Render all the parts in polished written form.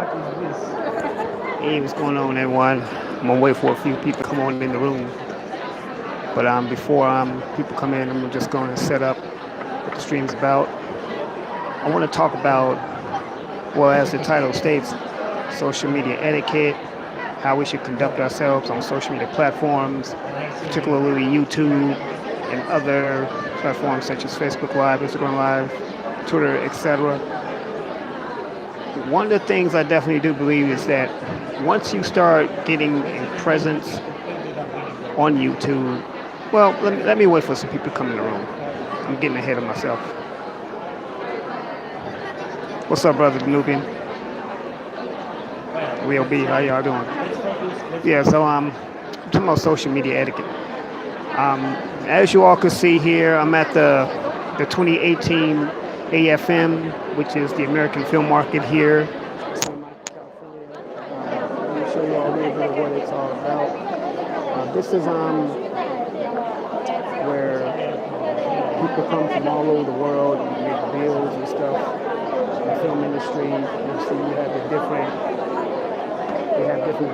Hey, what's going on, everyone? I'm gonna wait for a few people to come on in the room. But before people come in, I'm just going to set up what the stream's about. I want to talk about, well, as the title states, social media etiquette, how we should conduct ourselves on social media platforms, particularly YouTube and other platforms such as Facebook Live, Instagram Live, Twitter, etc. One of the things I definitely do believe is that once you start getting a presence on YouTube, well, let me wait for some people to come in the room. I'm getting ahead of myself. What's up, brother Nubian? Real B, how y'all doing? Yeah, so I'm talking about social media etiquette. Um, as you all can see here, I'm at the 2018 AFM, which is the American Film Market here. Let me show you all a little bit of what it's all about. This is where people come from all over the world and make deals and stuff in the film industry. You see, you have different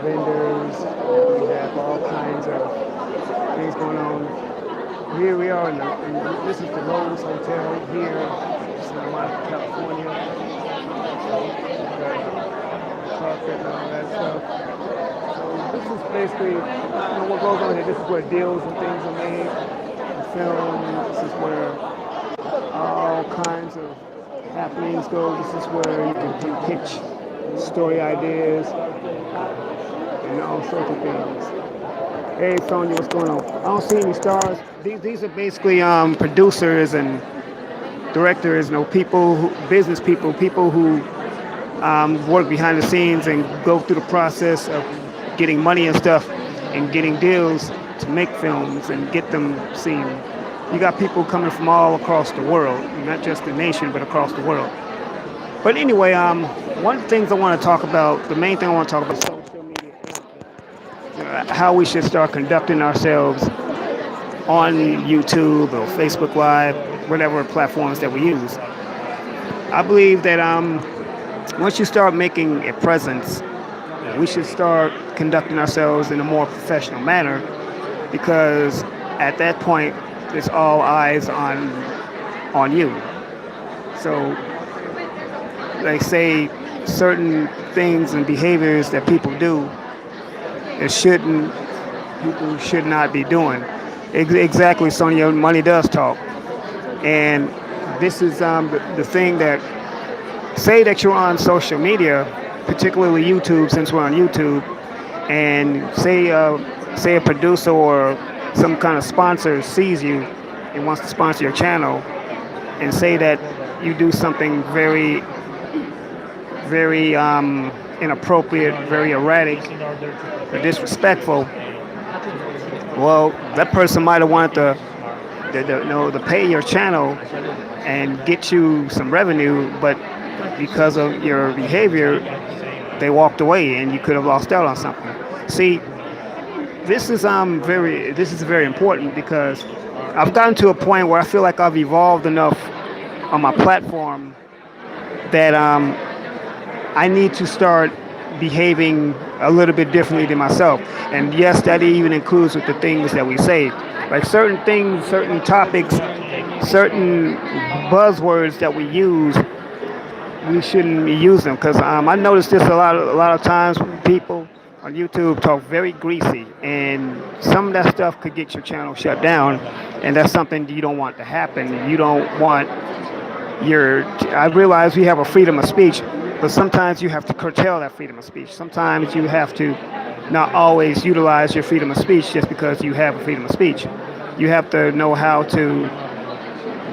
vendors, you have all kinds of things going on. Here we are, this is the Rose Hotel here in Santa Monica, California. The carpet and all that stuff. So this is basically, what goes on here. This is where deals and things are made. The film. This is where all kinds of happenings go. This is where you can pitch story ideas and all sorts of things. Hey, Sonya, what's going on? I don't see any stars. These are basically producers and directors, business people who work behind the scenes and go through the process of getting money and stuff and getting deals to make films and get them seen. You got people coming from all across the world, not just the nation, but across the world. But anyway, one of the things I want to talk about, the main thing I want to talk about is social media, how we should start conducting ourselves on YouTube or Facebook Live, whatever platforms that we use. I believe that once you start making a presence, we should start conducting ourselves in a more professional manner, because at that point, it's all eyes on you. So, they say certain things and behaviors that people do that people should not be doing. Exactly, Sonia. Money does talk, and this is the thing that, say that you're on social media, particularly YouTube, since we're on YouTube, and say a producer or some kind of sponsor sees you and wants to sponsor your channel, and say that you do something very inappropriate, very erratic, or disrespectful. Well, that person might have wanted to pay your channel and get you some revenue, but because of your behavior, they walked away, and you could have lost out on something. See, this is very important, because I've gotten to a point where I feel like I've evolved enough on my platform that I need to start behaving a little bit differently than myself. And yes, that even includes with the things that we say, like certain things, certain topics, certain buzzwords that we use. We shouldn't be using, because I noticed this a lot of times. People on YouTube talk very greasy, and some of that stuff could get your channel shut down, and that's something you don't want to happen. You don't want your. I realize we have a freedom of speech, but sometimes you have to curtail that freedom of speech. Sometimes you have to not always utilize your freedom of speech just because you have a freedom of speech. You have to know how to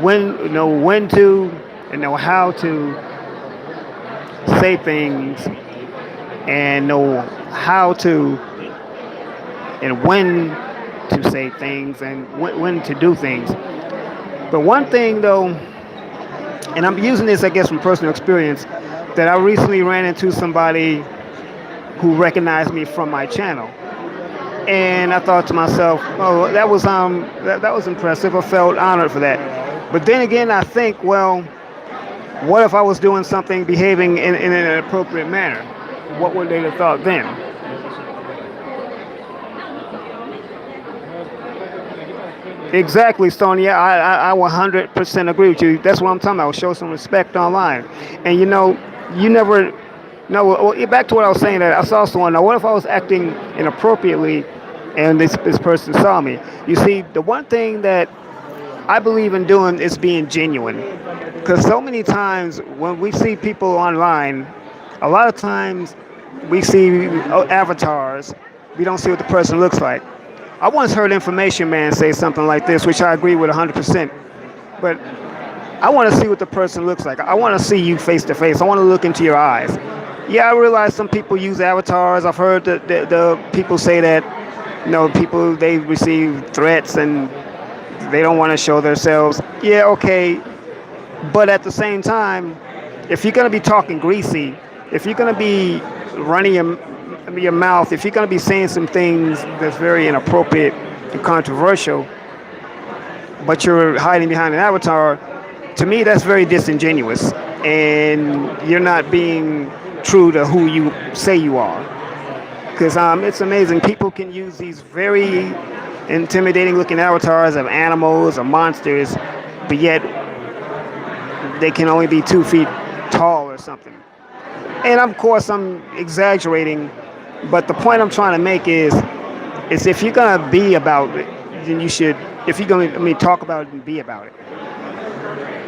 when to, and know how to say things, and know how to and when to say things, and when to do things. But one thing though, and I'm using this, I guess, from personal experience, that I recently ran into somebody who recognized me from my channel, and I thought to myself, "Oh, that was impressive. I felt honored for that." But then again, I think, well, what if I was doing something, behaving in an inappropriate manner? what would they have thought then? Exactly, Stone. Yeah, I 100% agree with you. That's what I'm talking about. Show some respect online. And you never. No, well, back to what I was saying. That I saw someone. Now, what if I was acting inappropriately, and this person saw me? You see, the one thing that I believe in doing is being genuine. Because so many times when we see people online, a lot of times we see avatars. We don't see what the person looks like. I once heard Information Man say something like this, which I agree with 100%. But I want to see what the person looks like. I want to see you face to face. I want to look into your eyes. Yeah, I realize some people use avatars. I've heard the people say that, people they receive threats and they don't want to show themselves. Yeah, okay. But at the same time, if you're going to be talking greasy, if you're going to be running your mouth, if you're going to be saying some things that's very inappropriate and controversial, but you're hiding behind an avatar, to me that's very disingenuous, and you're not being true to who you say you are. Because it's amazing. People can use these very intimidating looking avatars of animals or monsters, but yet they can only be 2 feet tall or something. And of course, I'm exaggerating, but the point I'm trying to make is if you're gonna be about it, then you should. If you're gonna, talk about it and be about it.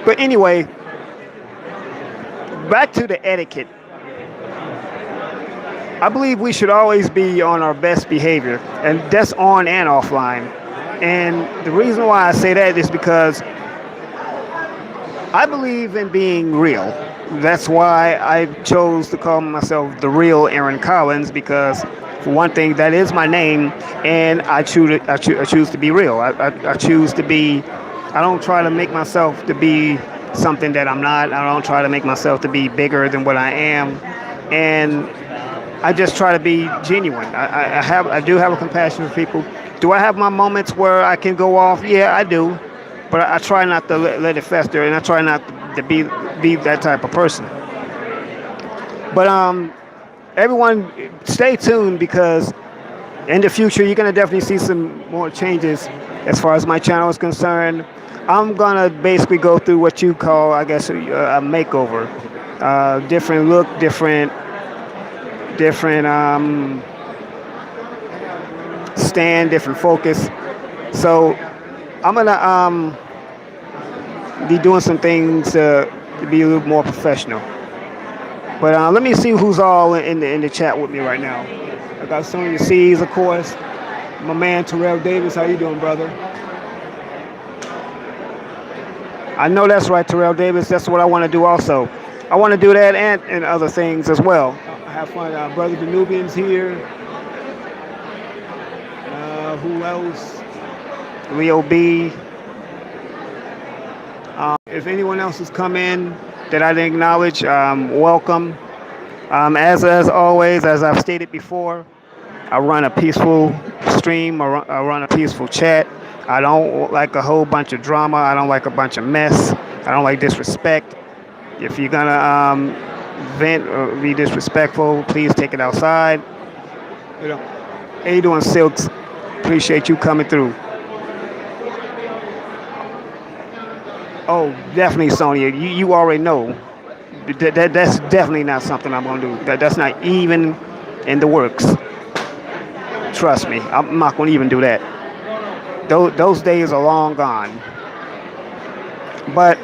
But anyway, back to the etiquette. I believe we should always be on our best behavior, and that's on and offline. And the reason why I say that is because I believe in being real. That's why I chose to call myself the real Aaron Collins, because for one thing, that is my name, and I choose to be real. I choose to be. I don't try to make myself to be something that I'm not. I don't try to make myself to be bigger than what I am, and I just try to be genuine. I do have a compassion for people. Do I have my moments where I can go off? Yeah, I do, but I try not to let it fester, and I try not to be that type of person. But everyone, stay tuned, because in the future you're gonna definitely see some more changes as far as my channel is concerned. I'm gonna basically go through what you call, I guess, a makeover, different look, different stand, different focus. So I'm gonna be doing some things to be a little more professional. But let me see who's all in the chat with me right now. I got Sonya C's, of course. My man Terrell Davis, how you doing, brother? I know that's right, Terrell Davis. That's what I want to do also. I want to do that and other things as well. I have fun. Brother Danubian's here. Who else? Leo B. If anyone else has come in that I didn't acknowledge, welcome. As always, as I've stated before, I run a peaceful stream. I run a peaceful chat. I don't like a whole bunch of drama. I don't like a bunch of mess. I don't like disrespect. If you're gonna vent or be disrespectful, please take it outside. You know, how you doing, Silks? Appreciate you coming through. Oh, definitely, Sonya. You already know. That's definitely not something I'm gonna do. That's not even in the works. Trust me, I'm not gonna even do that. Those days are long gone. But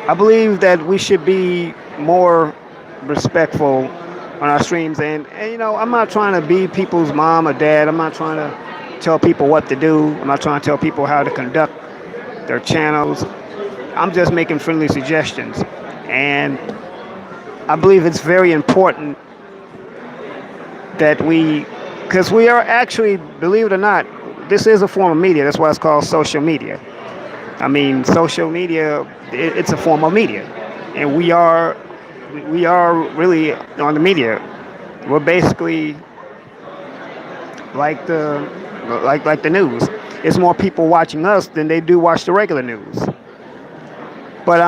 I believe that we should be more respectful on our streams. And I'm not trying to be people's mom or dad. I'm not trying to tell people what to do. I'm not trying to tell people how to conduct their channels. I'm just making friendly suggestions. And I believe it's very important that because we are actually, believe it or not, this is a form of media. That's why it's called social media. I mean, social media, it's a form of media. And we are really on the media. We're basically like the news. It's more people watching us than they do watch the regular news. But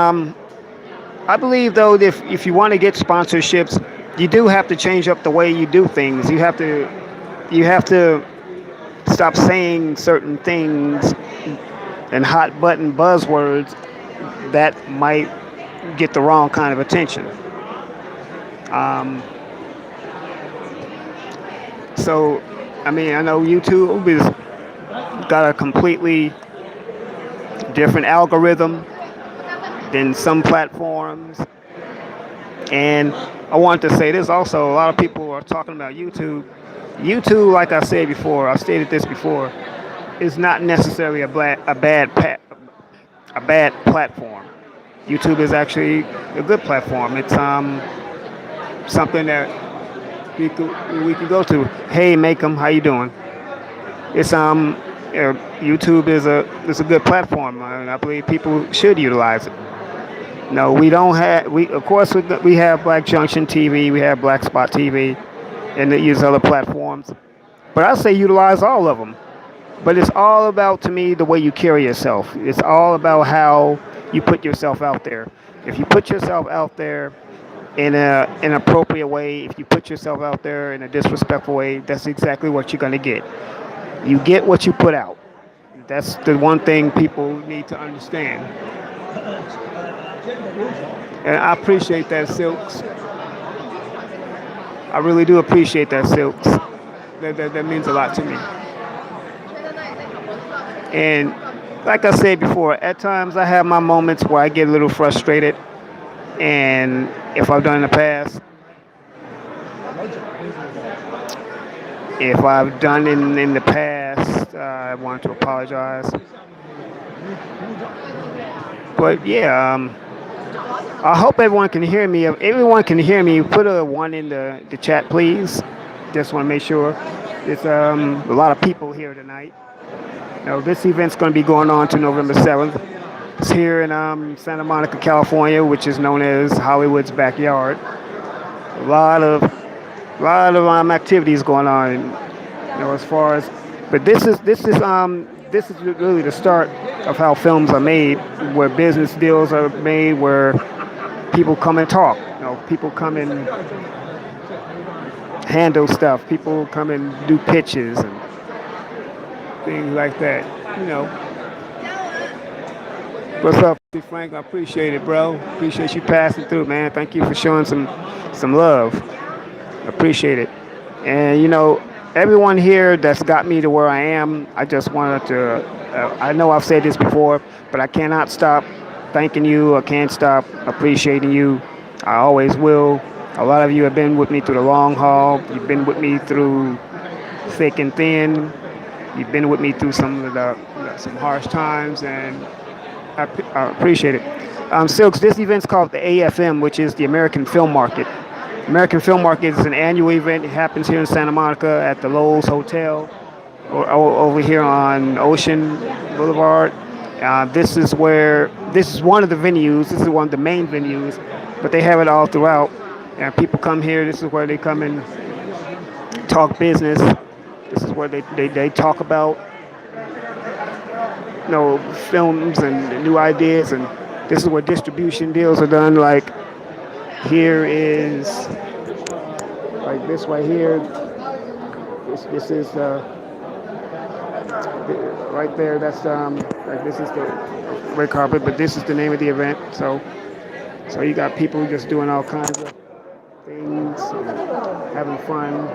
I believe though, if you want to get sponsorships, you do have to change up the way you do things. You have to stop saying certain things and hot button buzzwords that might get the wrong kind of attention. Um, so, I mean, I know YouTube is got a completely different algorithm than some platforms, and I want to say this also. A lot of people are talking about YouTube. YouTube, like I said before, I've stated this before, is not necessarily a bad platform. YouTube is actually a good platform. It's something that we could go to. Hey, Makem, how you doing? It's YouTube is a good platform, and I believe people should utilize it. No, we don't have we of course we have Black Junction TV, we have Black Spot TV, and they use other platforms. But I say utilize all of them. But it's all about, to me, the way you carry yourself. It's all about how you put yourself out there. If you put yourself out there in an appropriate way, if you put yourself out there in a disrespectful way, that's exactly what you're gonna get. You get what you put out. That's the one thing people need to understand. And I appreciate that, Silks. I really do appreciate that, Silks. That means a lot to me. And like I said before, at times I have my moments where I get a little frustrated. And if I've done in the past, if I've done in the past, I want to apologize. But yeah, I hope everyone can hear me. If everyone can hear me, put a one in the chat, please. Just want to make sure. It's a lot of people here tonight. Now, this event's going to be going on to November 7th. It's here in Santa Monica, California, which is known as Hollywood's backyard. A lot of activities going on, as far as. But this is really the start of how films are made, where business deals are made, where people come and talk. People come and handle stuff. People come and do pitches and things like that. You know, What's up, Frank? I appreciate it, bro. Appreciate you passing through, man. Thank you for showing some love. Appreciate it. And everyone here that's got me to where I am, I just wanted to. I know I've said this before, but I cannot stop thanking you. I can't stop appreciating you. I always will. A lot of you have been with me through the long haul. You've been with me through thick and thin. You've been with me through some harsh times, and I appreciate it. Silks, this event's called the AFM, which is the American Film Market. American Film Market is an annual event. It happens here in Santa Monica at the Lowe's Hotel, over here on Ocean Boulevard. This is one of the venues. This is one of the main venues, but they have it all throughout. And people come here. This is where they come and talk business. This is where they talk about films and new ideas, and this is where distribution deals are done. Like here is like this right here. This is right there. That's like this is the red carpet, but this is the name of the event. So you got people just doing all kinds of things, and having fun.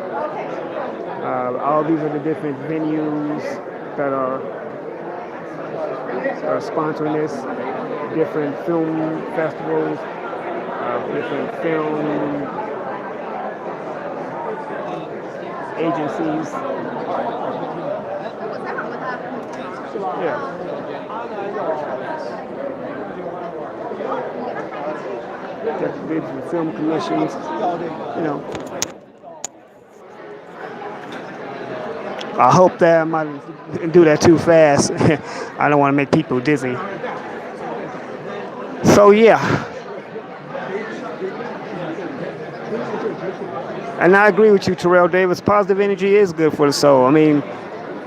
All these are the different venues that are sponsoring this, different film festivals, different film agencies. Yeah. Different film commissions. You know. I hope that I might do that too fast. I don't want to make people dizzy. So yeah, and I agree with you, Terrell Davis. Positive energy is good for the soul. I mean,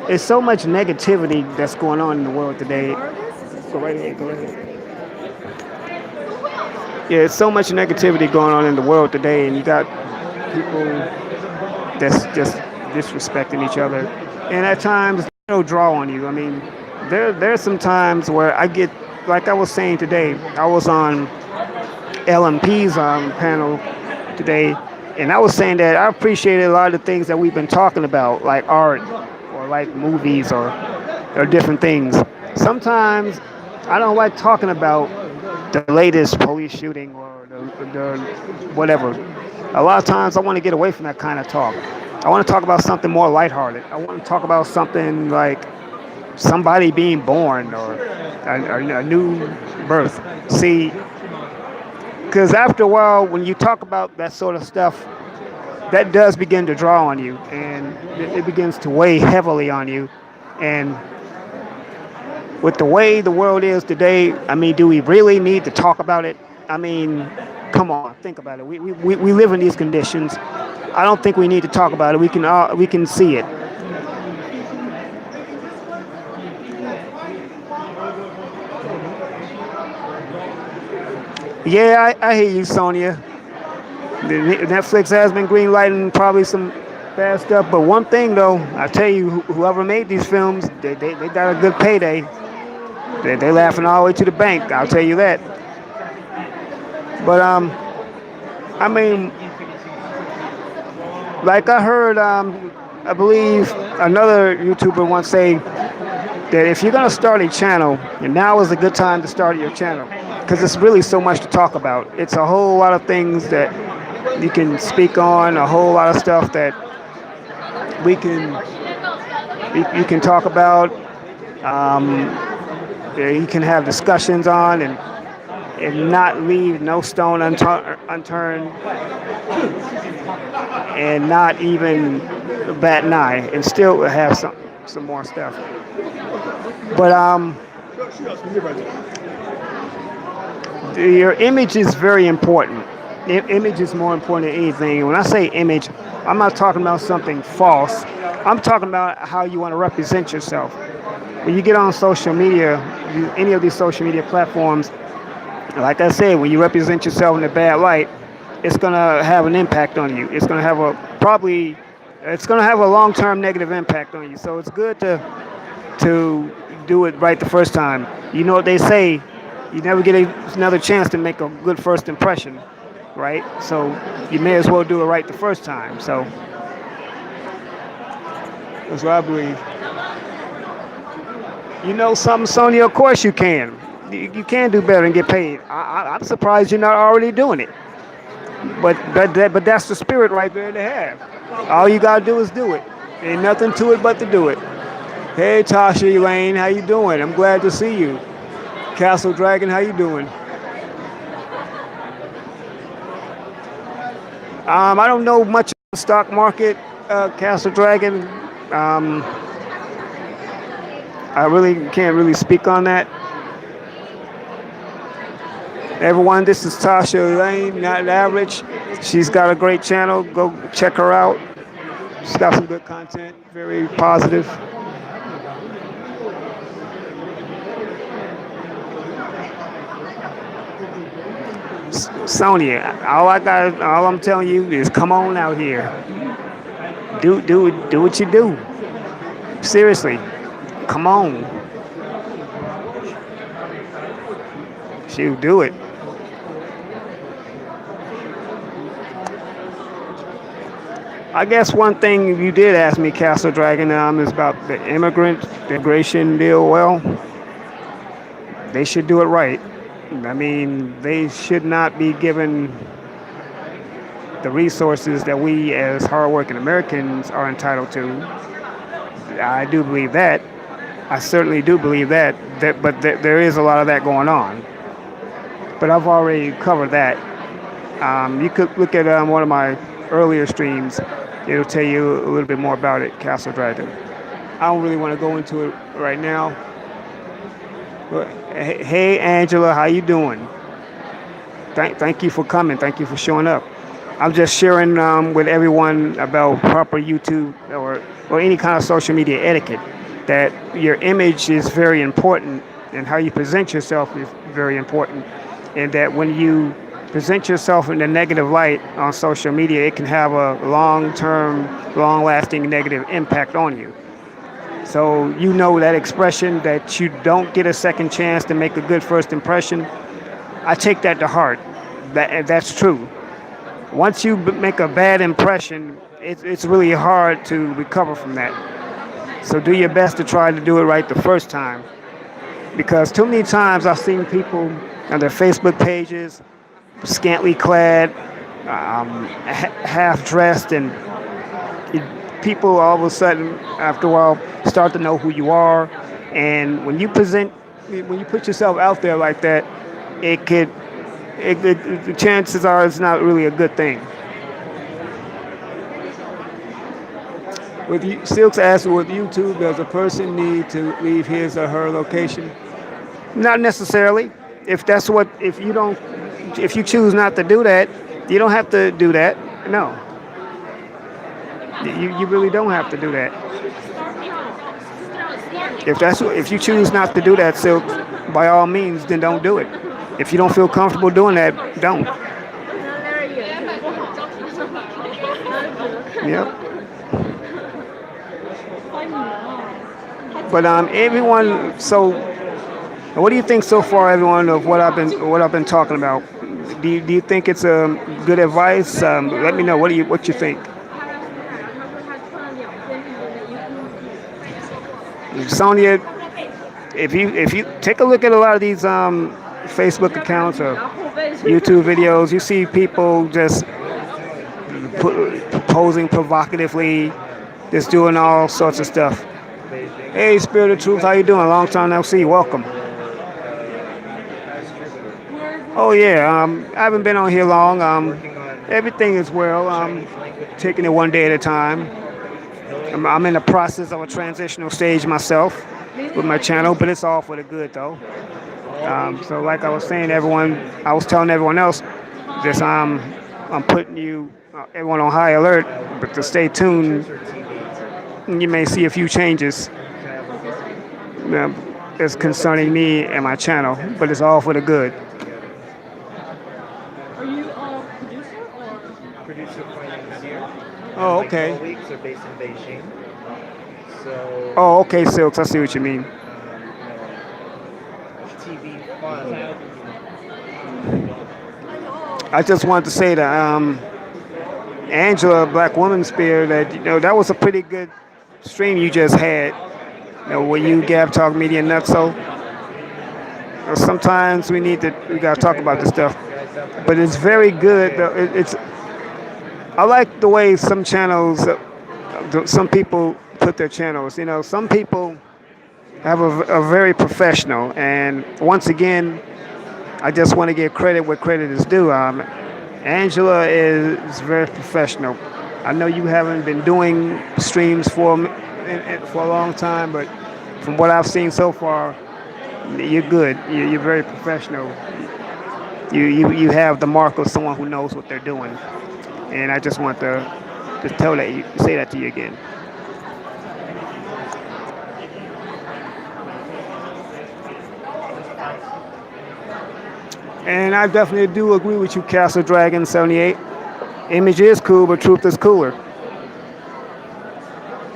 there's so much negativity that's going on in the world today. Go right ahead. Go right ahead. Yeah, there's so much negativity going on in the world today, and you got people that's just disrespecting each other, and at times they'll draw on you. I mean, there's some times where I get, like I was saying today, I was on LMP's panel today, and I was saying that I appreciated a lot of the things that we've been talking about, like art or like movies or different things. Sometimes I don't like talking about the latest police shooting or the whatever. A lot of times I want to get away from that kind of talk. I want to talk about something more lighthearted. I want to talk about something like somebody being born or a new birth. See, because after a while, when you talk about that sort of stuff, that does begin to draw on you, and it begins to weigh heavily on you. And with the way the world is today, I mean, do we really need to talk about it? I mean, come on, think about it. We live in these conditions. I don't think we need to talk about it. We can see it. Yeah, I hear you, Sonia. Netflix has been greenlighting probably some bad stuff, but one thing though, I tell you, whoever made these films, they got a good payday. They laughing all the way to the bank. I'll tell you that. But I mean, like I heard, I believe another YouTuber once say that if you're gonna start a channel, and now is a good time to start your channel, because it's really so much to talk about. It's a whole lot of things that you can speak on, a whole lot of stuff that we can you can talk about. Um, you can have discussions on and not leave no stone unturned and not even bat an eye and still have some more stuff. But your image is very important. Image is more important than anything. And when I say image, I'm not talking about something false. I'm talking about how you want to represent yourself. When you get on social media, any of these social media platforms, like I said, when you represent yourself in a bad light, it's going to have an impact on you. It's going to have it's going to have a long-term negative impact on you. So it's good to do it right the first time. You know what they say, you never get another chance to make a good first impression, right? So you may as well do it right the first time. So that's what I believe. You know something, Sonya? Of course you can. You can do better and get paid. I'm surprised you're not already doing it. But that's the spirit right there to have. All you gotta do is do it. Ain't nothing to it but to do it. Hey Tasha Elaine, how you doing? I'm glad to see you. Castle Dragon, how you doing? I don't know much of the stock market, Castle Dragon. I really can't really speak on that. Everyone, this is Tasha Elaine, not average. She's got a great channel. Go check her out. She's got some good content, very positive. Sonia, all I'm telling you is come on out here. Do what you do. Seriously, come on. She'll do it. I guess one thing you did ask me, Castle Dragon, is about the immigration deal. Well, they should do it right. I mean, they should not be given the resources that we as hardworking Americans are entitled to. I do believe that. I certainly do believe that. There is a lot of that going on. But I've already covered that. You could look at one of my earlier streams. It'll tell you a little bit more about it, Castle Dragon. I don't really want to go into it right now. But, hey, Angela, how you doing? Thank you for coming. Thank you for showing up. I'm just sharing with everyone about proper YouTube or any kind of social media etiquette. That your image is very important, and how you present yourself is very important, and that when you present yourself in a negative light on social media, it can have a long-term, long-lasting negative impact on you. So you know that expression that you don't get a second chance to make a good first impression. I take that to heart. That's true. Once you make a bad impression, it's really hard to recover from that. So do your best to try to do it right the first time. Because too many times I've seen people on their Facebook pages, scantily clad, half dressed, and people all of a sudden, after a while, start to know who you are. And when you put yourself out there like that, it could, the chances are it's not really a good thing. With you, Silks asked, with YouTube, does a person need to leave his or her location? Not necessarily. If that's what, if you don't, if you choose not to do that, you don't have to do that. No, you really don't have to do that. If you choose not to do that, so by all means, then don't do it. If you don't feel comfortable doing that, don't. Yep. But everyone. So, what do you think so far, everyone, of what I've been talking about? Do you think it's good advice? Let me know. What you think? Sonia, if you take a look at a lot of these Facebook accounts or YouTube videos, you see people just posing provocatively, just doing all sorts of stuff. Hey, Spirit of Truth, how you doing? Long time no see. Welcome. Oh yeah, I haven't been on here long. Everything is well. Taking it one day at a time. I'm in the process of a transitional stage myself with my channel, but it's all for the good though. So like I was saying, I was telling everyone else, this I'm putting everyone on high alert, but to stay tuned. You may see a few changes as concerning me and my channel, but it's all for the good. Are you a producer or? Producer finance here. Oh, My okay. colleagues are based in Beijing. So, Oh, okay, Silks. I see what you mean. TV fun. I just wanted to say that Angela, Black Woman Spear, that that was a pretty good stream you just had. Where you Gab Talk Media Nutso. Sometimes we gotta talk about this stuff, but it's very good. It's I like the way some channels, some people put their channels. Some people have a very professional, and once again, I just want to give credit where credit is due. Angela is very professional. I know you haven't been doing streams for a long time, but from what I've seen so far, you're good. You're very professional. You have the mark of someone who knows what they're doing, and I just want to just say that to you again. And I definitely do agree with you, Castle Dragon 78. Image is cool, but truth is cooler.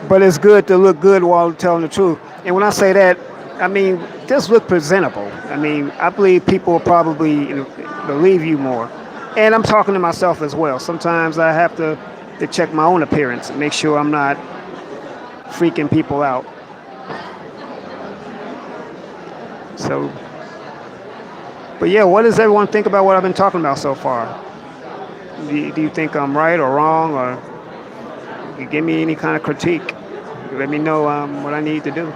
But it's good to look good while telling the truth. And when I say that, I mean just look presentable. I mean, I believe people will probably believe you more. And I'm talking to myself as well. Sometimes I have to check my own appearance and make sure I'm not freaking people out. So, but yeah, what does everyone think about what I've been talking about so far? Do you think I'm right or wrong, or you give me any kind of critique? Let me know what I need to do.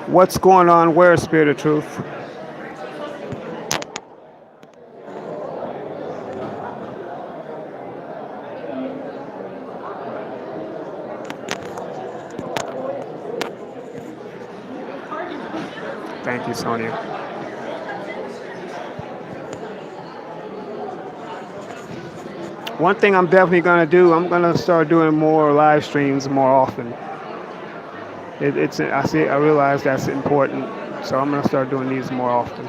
What's going on where, Spirit of Truth? Thank you, Sonia. One thing I'm definitely gonna do, I'm gonna start doing more live streams more often. I realize that's important, so I'm gonna start doing these more often.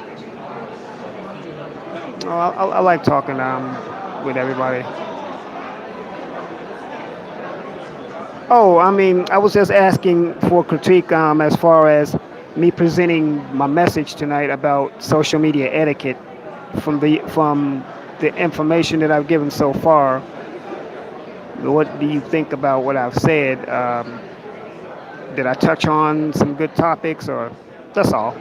I like talking with everybody. Oh, I mean, I was just asking for critique as far as me presenting my message tonight about social media etiquette from the information that I've given so far. What do you think about what I've said? Did I touch on some good topics, or that's all?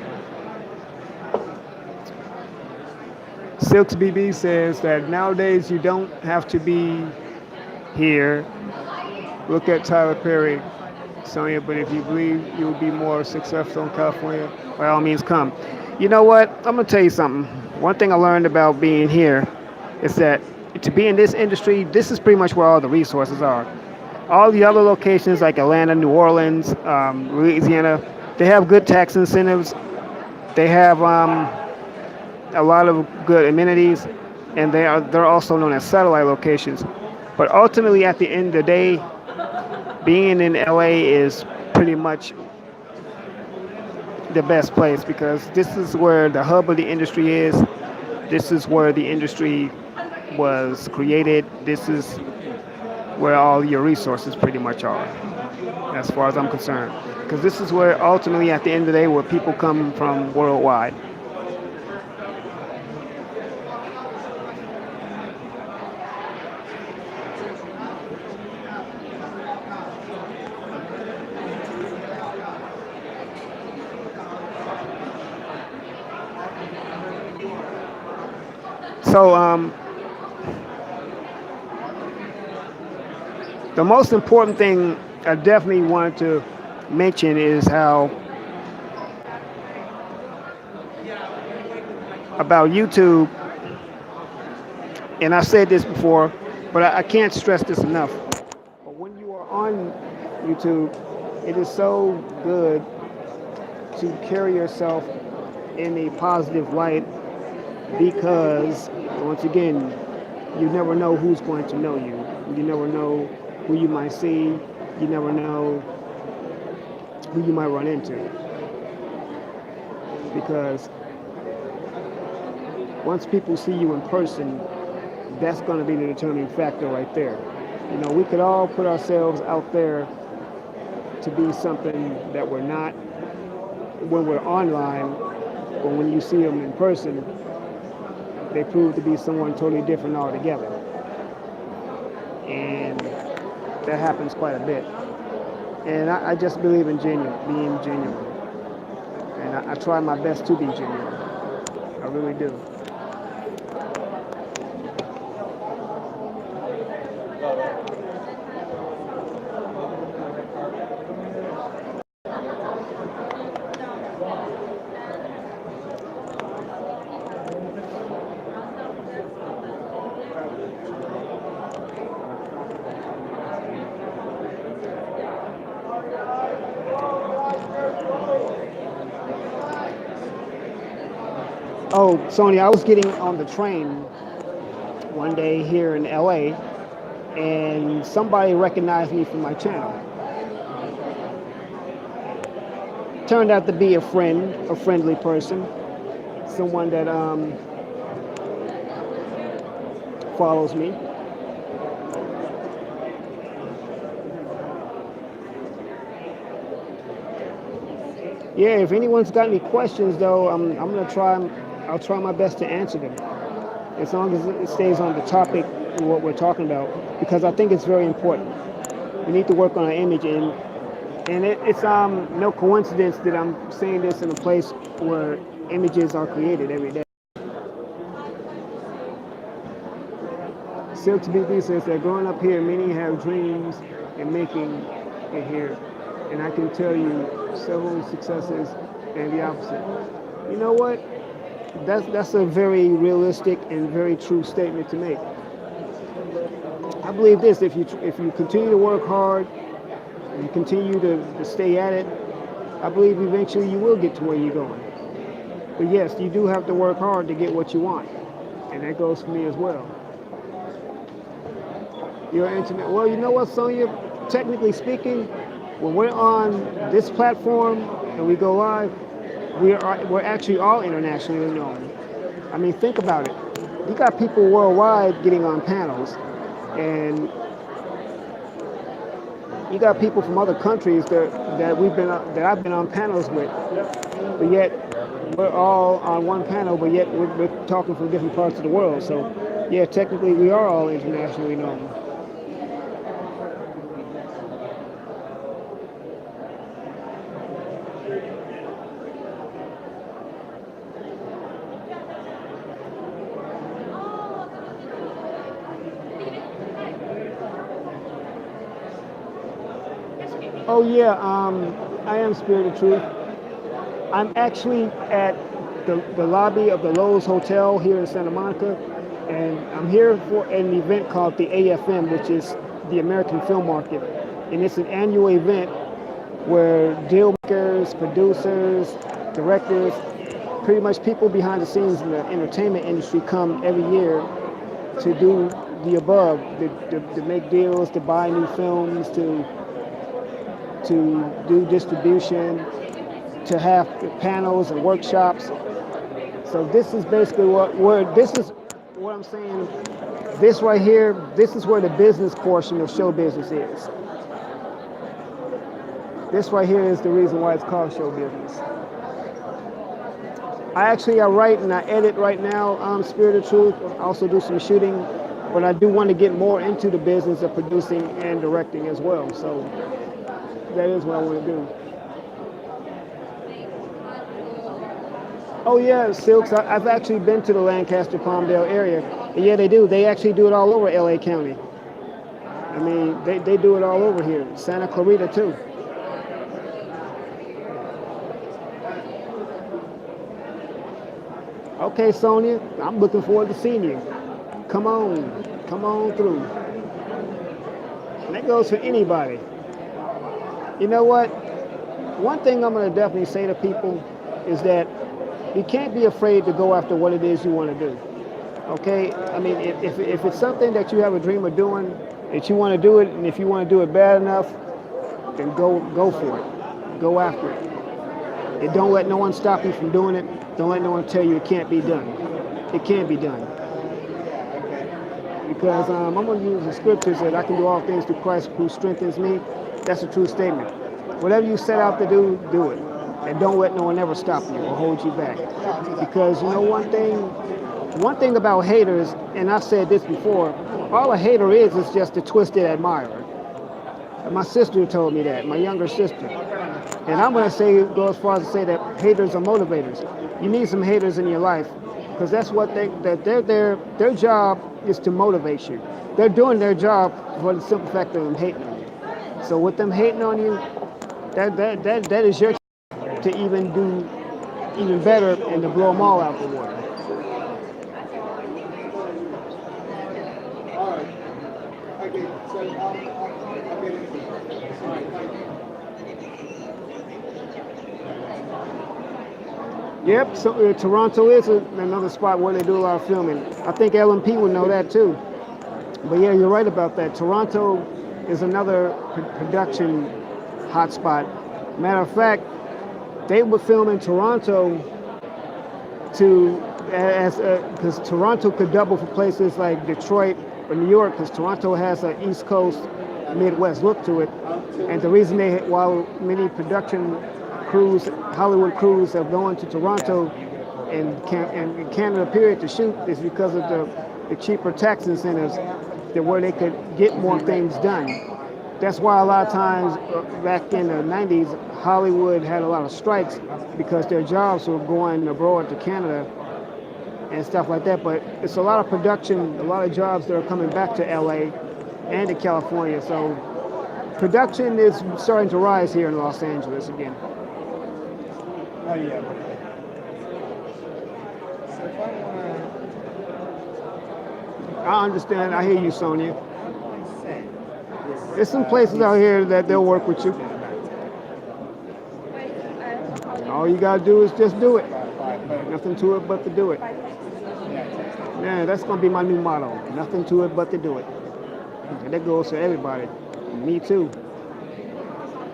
Silks BB says that nowadays you don't have to be here. Look at Tyler Perry, Sonia, but if you believe you will be more successful in California, by all means come. You know what? I'm going to tell you something. One thing I learned about being here is that to be in this industry, this is pretty much where all the resources are. All the other locations like Atlanta, New Orleans, Louisiana, they have good tax incentives. They have a lot of good amenities, and they're also known as satellite locations. But ultimately, at the end of the day, being in LA is pretty much the best place because this is where the hub of the industry is. This is where the industry was created. This is where all your resources pretty much are, as far as I'm concerned. Because this is where ultimately, at the end of the day, where people come from worldwide. So the most important thing I definitely wanted to mention is how about YouTube, and I've said this before, but I can't stress this enough. But when you are on YouTube, it is so good to carry yourself in a positive light because, once again, you never know who's going to know you. You never know who you might see. You never know who you might run into. Because once people see you in person, that's going to be the determining factor right there. You know, we could all put ourselves out there to be something that we're not when we're online, but when you see them in person, they prove to be someone totally different altogether. And that happens quite a bit. And I just believe in being genuine. And I try my best to be genuine. I really do. Oh, Sony, I was getting on the train one day here in LA, and somebody recognized me from my channel. Turned out to be a friend, a friendly person, someone that follows me. Yeah, if anyone's got any questions, though, I'm gonna try. I'll try my best to answer them, as long as it stays on the topic of what we're talking about, because I think it's very important. We need to work on our image, and it's no coincidence that I'm saying this in a place where images are created every day. Silks BB says that growing up here, many have dreams in making it here, and I can tell you several successes and the opposite. You know what? That's a very realistic and very true statement to make. I believe this: if you continue to work hard, and you continue to stay at it, I believe eventually you will get to where you're going. But yes, you do have to work hard to get what you want, and that goes for me as well. Your internet. Well, you know what, Sonia? Technically speaking, when we're on this platform and we go live, we're actually all internationally known. I mean, think about it. You got people worldwide getting on panels, and you got people from other countries that I've been on panels with, but yet we're all on one panel, but yet we're talking from different parts of the world. So, yeah, technically we are all internationally known. Oh yeah, I am Spirit of Truth. I'm actually at the lobby of the Lowe's Hotel here in Santa Monica, and I'm here for an event called the AFM, which is the American Film Market, and it's an annual event where deal makers, producers, directors, pretty much people behind the scenes in the entertainment industry come every year to do the above, to make deals, to buy new films, to do distribution, to have panels and workshops. So this is basically this is what I'm saying. This right here, this is where the business portion of show business is. This right here is the reason why it's called show business. I write and I edit right now, Spirit of Truth. I also do some shooting, but I do want to get more into the business of producing and directing as well. So that is what I want to do. Oh yeah, Silks. I've actually been to the Lancaster Palmdale area. And yeah, they do. They actually do it all over LA County. I mean, they do it all over here. Santa Clarita too. Okay, Sonia, I'm looking forward to seeing you. Come on through. And that goes for anybody. You know what? One thing I'm going to definitely say to people is that you can't be afraid to go after what it is you want to do. Okay? I mean, if it's something that you have a dream of doing, that you want to do it, and if you want to do it bad enough, then go for it. Go after it. And don't let no one stop you from doing it. Don't let no one tell you it can't be done. It can be done. Because I'm going to use the scriptures that I can do all things through Christ who strengthens me. That's a true statement. Whatever you set out to do, do it. And don't let no one ever stop you or hold you back. Because you know one thing about haters, and I've said this before, all a hater is just a twisted admirer. And my sister told me that, my younger sister. And I'm going to go as far as to say that haters are motivators. You need some haters in your life because that's what their job is to motivate you. They're doing their job for the simple fact of them hating on you. So with them hating on you, that is your chance to even do even better and to blow them all out the water. Yep, so Toronto is another spot where they do a lot of filming. I think LMP would know that too. But yeah, you're right about that. Toronto is another production hotspot. Matter of fact, they would film in Toronto because Toronto could double for places like Detroit or New York, because Toronto has an East Coast, Midwest look to it. And the reason while many production crews, Hollywood crews have gone to Toronto and Canada period to shoot is because of the cheaper tax incentives where they could get more things done. That's why a lot of times back in the 90s, Hollywood had a lot of strikes because their jobs were going abroad to Canada and stuff like that. But it's a lot of production, a lot of jobs that are coming back to LA and to California. So production is starting to rise here in Los Angeles again. Oh yeah. I understand. I hear you, Sonia. There's some places out here that they'll work with you. All you gotta do is just do it. Nothing to it but to do it. Yeah, that's gonna be my new motto. Nothing to it but to do it. And that goes for everybody. Me too.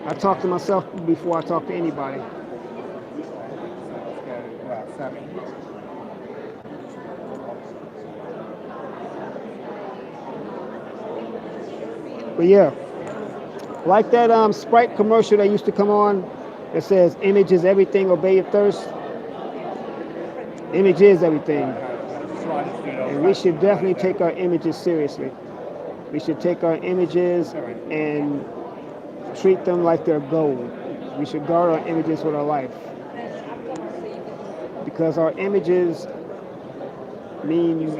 I talk to myself before I talk to anybody. But yeah, like that Sprite commercial that used to come on that says image is everything, obey your thirst. Image is everything. And we should definitely take our images seriously. We should take our images and treat them like they're gold. We should guard our images with our life. Because our images mean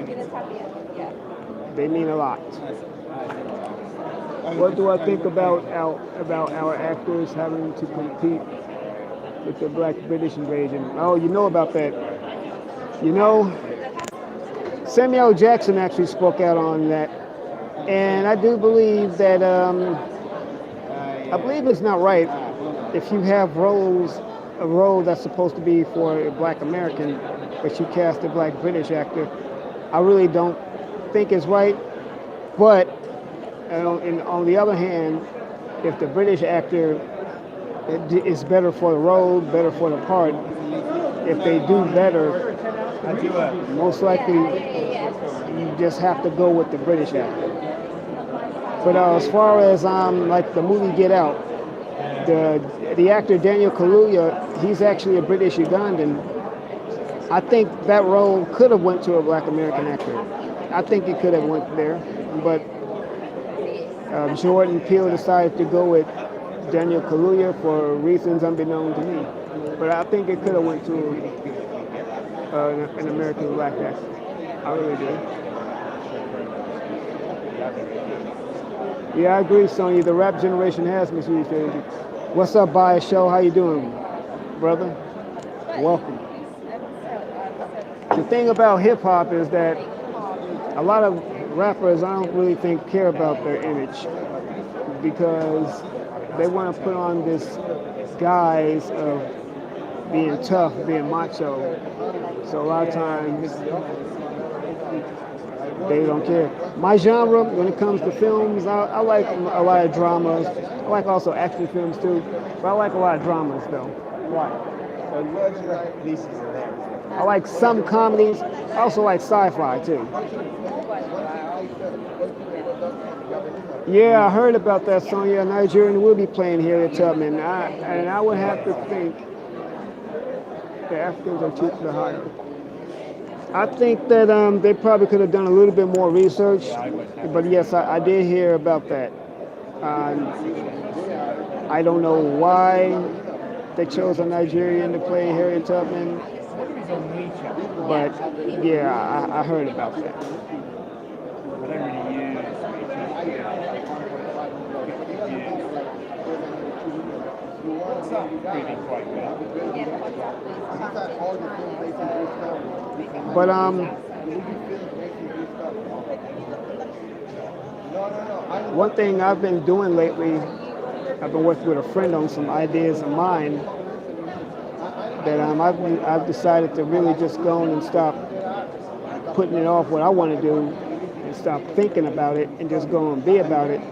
they mean a lot. What do I think about our actors having to compete with the Black British invasion? Oh, you know about that. You know, Samuel L. Jackson actually spoke out on that, and I do believe that I believe it's not right if you have a role that's supposed to be for a Black American, but you cast a Black British actor. I really don't think it's right, but on the other hand, if the British actor is better for the role, better for the part, if they do better, most likely you just have to go with the British actor. But as far as like the movie Get Out, the actor Daniel Kaluuya, he's actually a British Ugandan. I think that role could have went to a Black American actor. I think it could have went there, but Jordan Peele decided to go with Daniel Kaluuya for reasons unbeknown to me. But I think it could have went to an American Black actor. I really do. Yeah, I agree, Sonya. The rap generation has misused it. What's up, Bias Show? How you doing, brother? Welcome. The thing about hip hop is that a lot of rappers, I don't really think, care about their image because they want to put on this guise of being tough, being macho. So a lot of times they don't care. My genre, when it comes to films, I like a lot of dramas. I like also action films too, but I like a lot of dramas though. Right. So what you like pieces of there? I like some comedies. I also like sci-fi too. Yeah, I heard about that song. Yeah, Nigerian will be playing here at Tubman. And I would have to think the Africans are cheap to hire. I think that they probably could have done a little bit more research. But yes, I did hear about that. I don't know why they chose a Nigerian to play Harriet Tubman, but yeah, I heard about that. But one thing I've been doing lately, I've been working with a friend on some ideas of mine that I've decided to really just go on and stop putting it off what I want to do and stop thinking about it and just go and be about it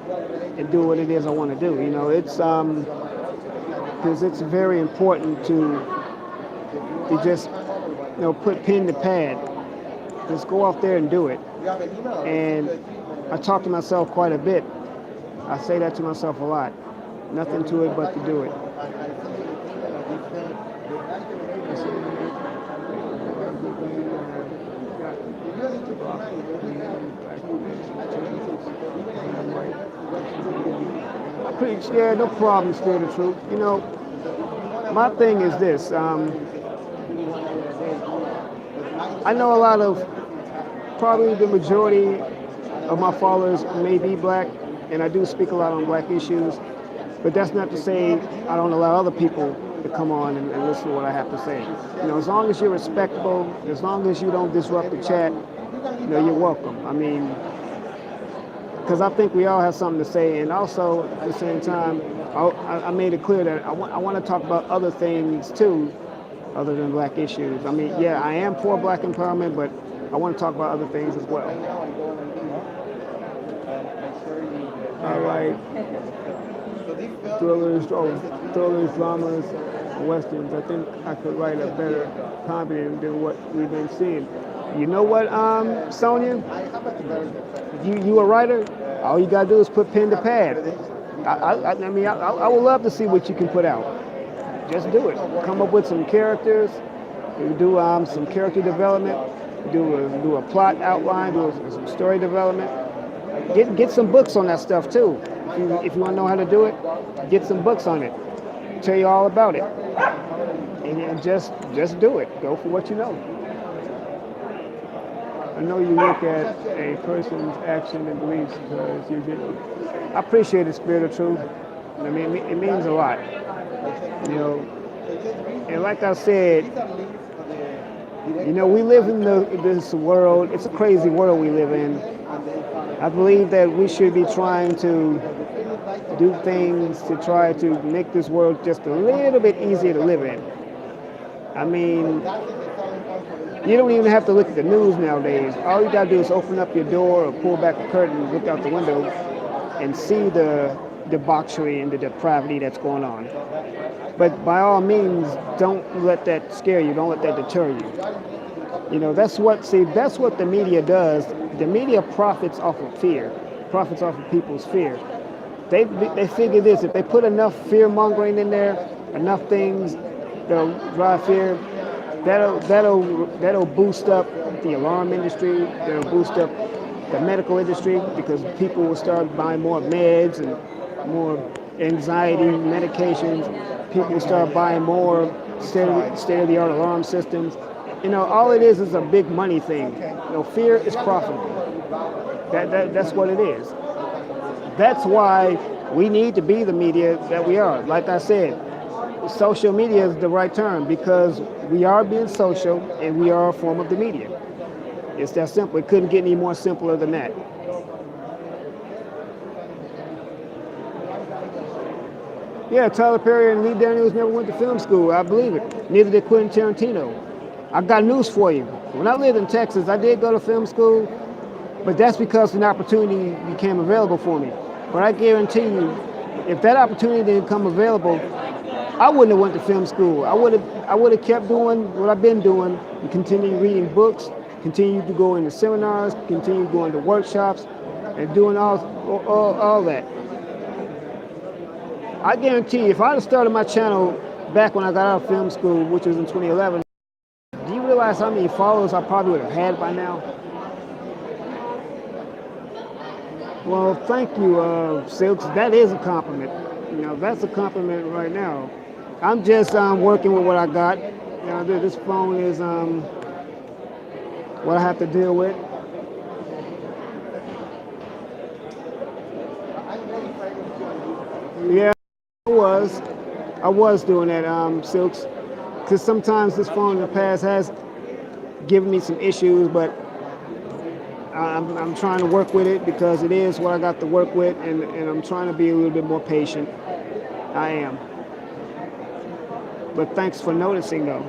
and do what it is I want to do. You know, it's because it's very important to just put pen to pad. Just go out there and do it. And I talk to myself quite a bit. I say that to myself a lot. Nothing to it but to do it. Yeah, no problem, Spirit of Truth. You know, my thing is this. I know a lot of, probably the majority of my followers may be black, and I do speak a lot on black issues, but that's not to say I don't allow other people to come on and listen to what I have to say. You know, as long as you're respectable, as long as you don't disrupt the chat, you're welcome. I mean, because I think we all have something to say, and also at the same time, I made it clear that I want to talk about other things too, other than black issues. I mean, yeah, I am for black empowerment, but I want to talk about other things as well. All right. Thrillers, dramas, westerns. I think I could write a better comedy than what we've been seeing. You know what, Sonia? You a writer? All you gotta do is put pen to pad. I would love to see what you can put out. Just do it. Come up with some characters. Do some character development. Do a plot outline. Do some story development. Get some books on that stuff too. If you want to know how to do it, get some books on it. Tell you all about it. And just do it. Go for what you know. I know you look at a person's action and beliefs because I appreciate the spirit of truth. I mean, it means a lot. You know, and like I said, you know, we live in this world. It's a crazy world we live in. I believe that we should be trying to do things to try to make this world just a little bit easier to live in. I mean, you don't even have to look at the news nowadays. All you gotta do is open up your door or pull back a curtain, look out the window, and see the debauchery and the depravity that's going on. But by all means, don't let that scare you. Don't let that deter you. You know, that's what the media does. The media profits off of fear, profits off of people's fear. They figure this: if they put enough fear mongering in there, enough things that'll drive fear, that'll boost up the alarm industry. That'll boost up the medical industry because people will start buying more meds and more anxiety medications. People will start buying more state-of-the-art alarm systems. You know, all it is a big money thing. You know, fear is profitable. That's what it is. That's why we need to be the media that we are. Like I said, social media is the right term because we are being social and we are a form of the media. It's that simple. It couldn't get any more simpler than that. Yeah, Tyler Perry and Lee Daniels never went to film school. I believe it. Neither did Quentin Tarantino. I got news for you. When I lived in Texas, I did go to film school, but that's because an opportunity became available for me. But I guarantee you, if that opportunity didn't come available, I wouldn't have went to film school. I would have kept doing what I've been doing and continued reading books, continued to go into seminars, continued going to workshops, and doing all that. I guarantee you, if I'd have started my channel back when I got out of film school, which was in 2011, do you realize how many followers I probably would have had by now? Well, thank you, Silks. That is a compliment. You know, that's a compliment right now. I'm just working with what I got. You know, this phone is what I have to deal with. Yeah, I was doing that, Silks, because sometimes this phone in the past has given me some issues, but I'm trying to work with it because it is what I got to work with, and I'm trying to be a little bit more patient. I am. But thanks for noticing, though.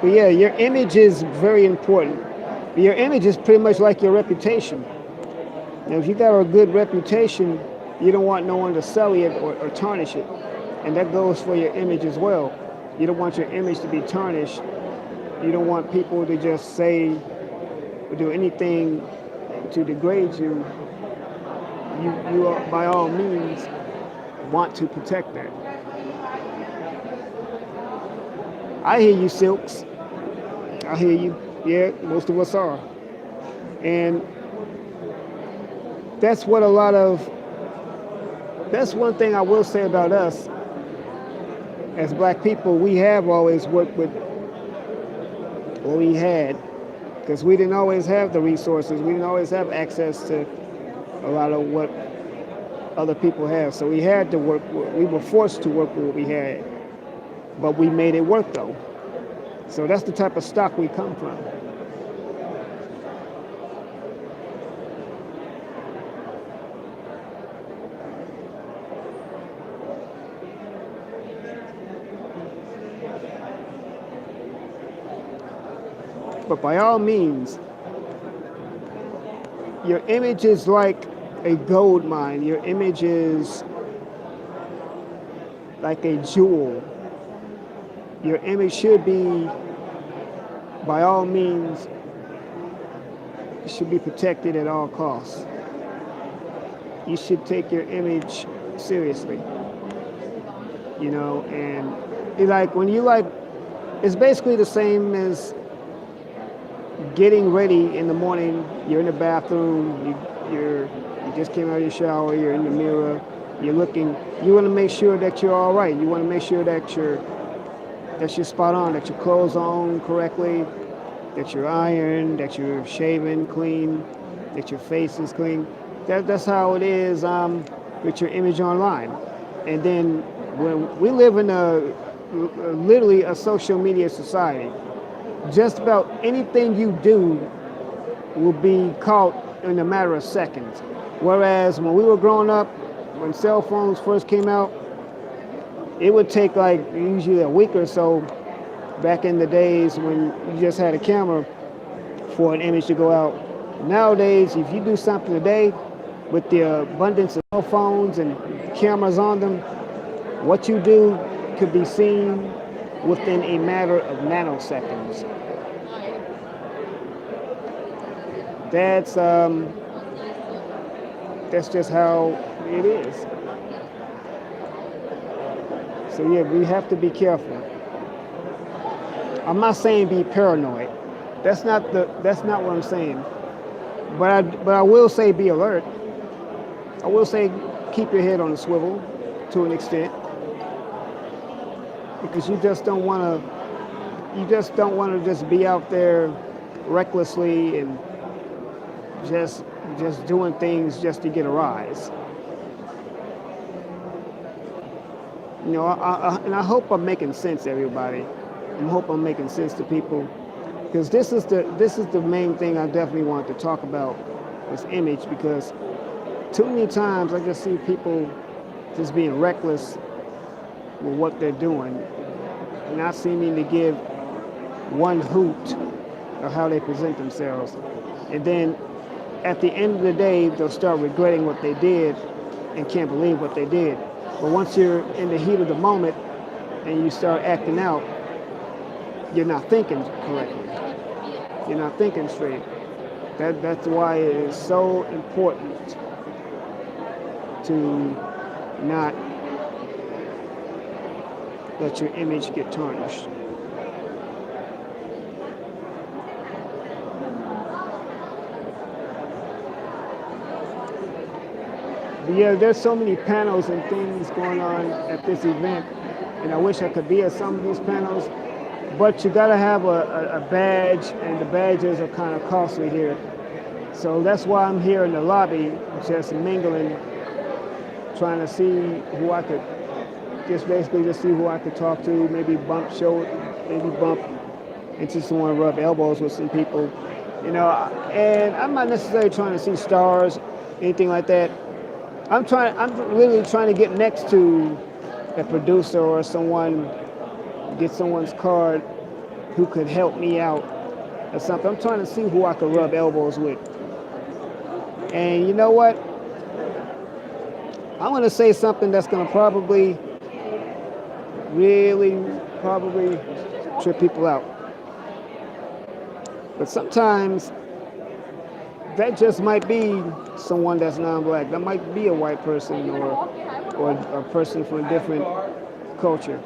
But yeah, your image is very important. Your image is pretty much like your reputation. Now, if you got a good reputation, you don't want no one to sully it or tarnish it. And that goes for your image as well. You don't want your image to be tarnished. You don't want people to just say or do anything to degrade you. You by all means, want to protect that. I hear you, Silks. I hear you. Yeah, most of us are. And that's what that's one thing I will say about us as black people. We have always worked with what we had because we didn't always have the resources. We didn't always have access to a lot of what other people have. So we had to work. We were forced to work with what we had, but we made it work though. So that's the type of stock we come from. But by all means, your image is like a gold mine. Your image is like a jewel. Your image should be, by all means, should be protected at all costs. You should take your image seriously. You know, and it's like when you like, it's basically the same as getting ready in the morning. You're in the bathroom. You just came out of your shower. You're in the mirror. You're looking. You want to make sure that you're all right. You want to make sure that you're spot on. That your clothes are on correctly. That you're ironed. That you're shaven clean. That your face is clean. That's how it is with your image online. And then when we live in literally a social media society, just about anything you do will be caught in a matter of seconds. Whereas when we were growing up, when cell phones first came out, it would take like usually a week or so back in the days when you just had a camera for an image to go out. Nowadays, if you do something today with the abundance of cell phones and cameras on them, what you do could be seen within a matter of nanoseconds. That's just how it is. So yeah, we have to be careful. I'm not saying be paranoid. That's not what I'm saying. But I will say be alert. I will say keep your head on a swivel to an extent, because you just don't want to just be out there recklessly and just doing things just to get a rise. You know, and I hope I'm making sense, everybody. I hope I'm making sense to people, because this is the main thing I definitely want to talk about, this image, because too many times I just see people just being reckless with what they're doing, not seeming to give one hoot of how they present themselves. And then at the end of the day, they'll start regretting what they did and can't believe what they did. But once you're in the heat of the moment and you start acting out, you're not thinking correctly. You're not thinking straight. That's why it is so important to not let your image get tarnished. But yeah, there's so many panels and things going on at this event, and I wish I could be at some of these panels, but you gotta have a badge, and the badges are kind of costly here. So that's why I'm here in the lobby, just mingling, trying to see who I could, just see who I could talk to, maybe bump into someone, rub elbows with some people, you know. And I'm not necessarily trying to see stars, anything like that. I'm really trying to get next to a producer or someone, get someone's card who could help me out or something. I'm trying to see who I could rub elbows with. And you know what? I'm going to say something that's going to probably trip people out. But sometimes that just might be someone that's non-black. That might be a white person or a person from a different culture.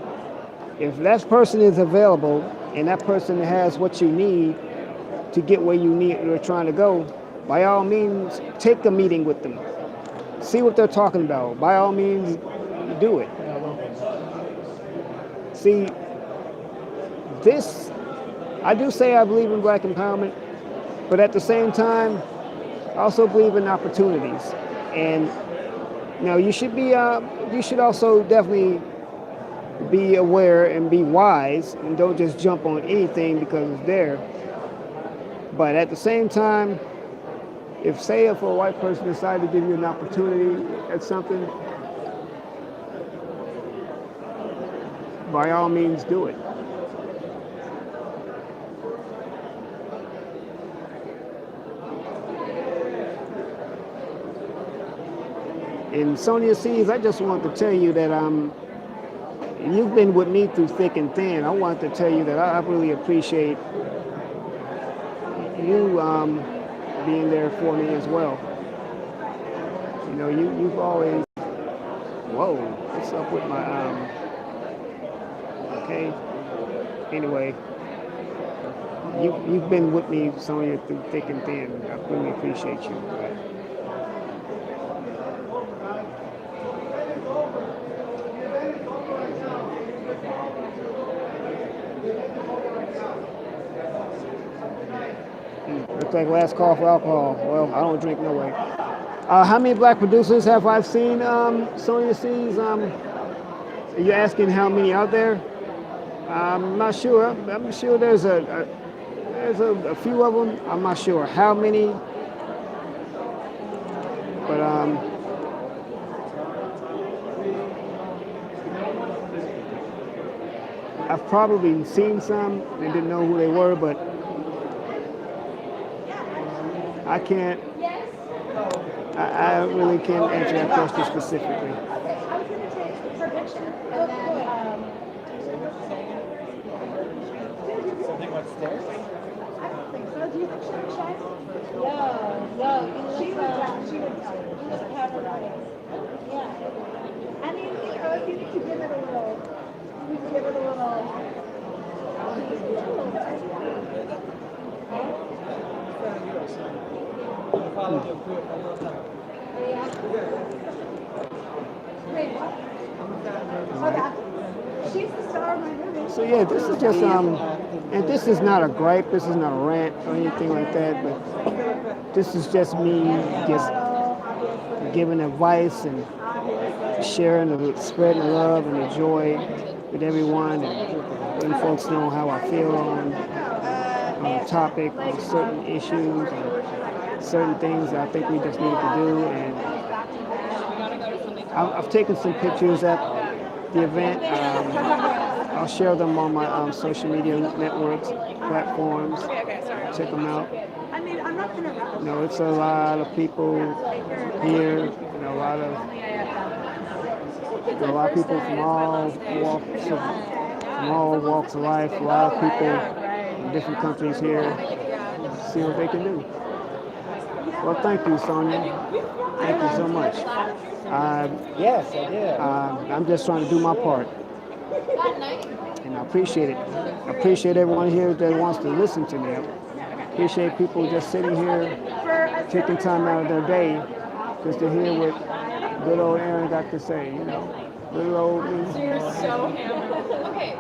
If that person is available and that person has what you need to get where you're trying to go, by all means, take a meeting with them. See what they're talking about. By all means, do it. See, I do say I believe in black empowerment, but at the same time, I also believe in opportunities, and you should also definitely be aware and be wise, and don't just jump on anything because it's there. But at the same time, if a white person decided to give you an opportunity at something, by all means do it. And Sonia Seas, I just want to tell you that you've been with me through thick and thin. I want to tell you that I really appreciate you being there for me as well. You've always, whoa, what's up with my, okay. Anyway, you've been with me, Sonia, through thick and thin. I really appreciate you. Looks like last call for alcohol. Well, I don't drink no way. How many black producers have I seen, Sonia Seas? Are you asking how many out there? I'm not sure. I'm sure there's a few of them. I'm not sure how many. But I've probably seen some and didn't know who they were, but I can't. I really can't answer that question specifically. Something upstairs? I don't think so. Do you think she would check? No. He doesn't have her writing. Yeah. I mean, you need to give it a little. You need to give it a little. She's the star of my movie. So yeah, this is just and this is not a gripe, this is not a rant or anything like that, but this is just me just giving advice and sharing, spreading the love and the joy with everyone, and letting folks know how I feel on the topic, on certain issues, and certain things that I think we just need to do. And I've taken some pictures at the event. I'll share them on my social media networks, platforms. Check them out. It's a lot of people here, a lot of people from all walks of life, a lot of people in different countries here. See what they can do. Well, thank you, Sonia. Thank you so much. Yes, I did. I'm just trying to do my part. And I appreciate it. I appreciate everyone here that wants to listen to me. I appreciate people just sitting here, taking time out of their day just to hear what good old Aaron got to say, Little old me. You're so hammered. Okay.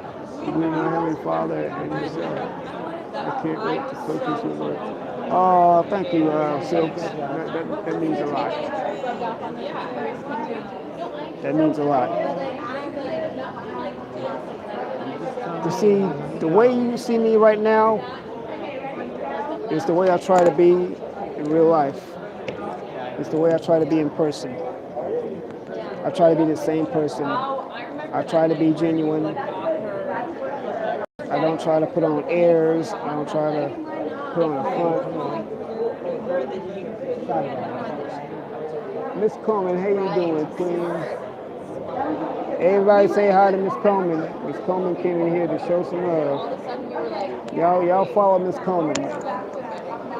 My Heavenly Father, and I can't wait to purchase your work. Oh, thank you, Silks. That means a lot. That means a lot. To see the way you see me right now is the way I try to be in real life. It's the way I try to be in person. I try to be the same person. I try to be genuine. I don't try to put on airs. I don't try to put on a front. Miss Coleman, how you doing, Queen? Everybody say hi to Miss Coleman. Miss Coleman came in here to show some love. Y'all follow Miss Coleman.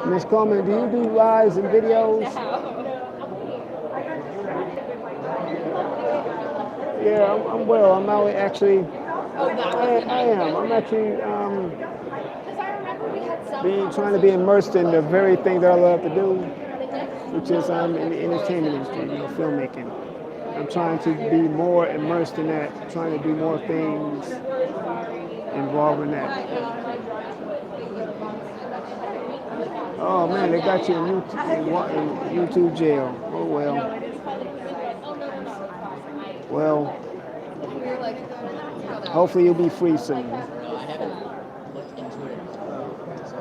Miss Coleman, do you do lives and videos? Yeah, I'm well. I'm actually. I am. I'm actually trying to be immersed in the very thing that I love to do, which is in the entertainment industry, filmmaking. I'm trying to be more immersed in that, trying to do more things involved in that. Oh man, they got you in YouTube jail. Oh well. Well, hopefully you'll be free soon. No, I haven't looked into it. So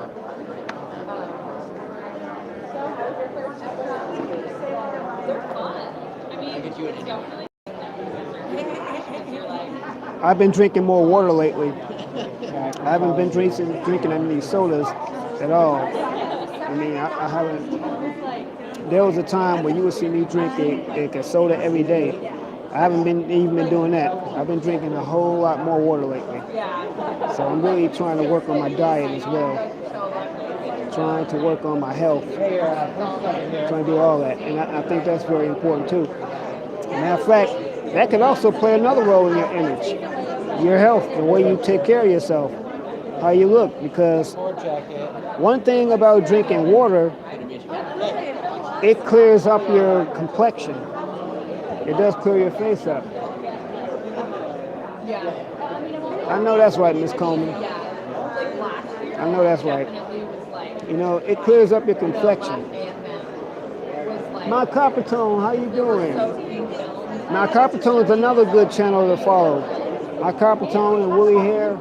I get you an invite. I've been drinking more water lately. I haven't been drinking any sodas at all. I mean, I haven't. There was a time where you would see me drinking a soda every day. I haven't been even been doing that. I've been drinking a whole lot more water lately. So I'm really trying to work on my diet as well. Trying to work on my health. Trying to do all that. And I think that's very important too. Matter of fact, that can also play another role in your image, your health, the way you take care of yourself, how you look. Because one thing about drinking water, it clears up your complexion. It does clear your face up. I know that's right, Miss Coleman. I know that's right. You know, it clears up your complexion. My Coppertone, how you doing? Now, Coppertone is another good channel to follow. My Coppertone and Woolly Hair.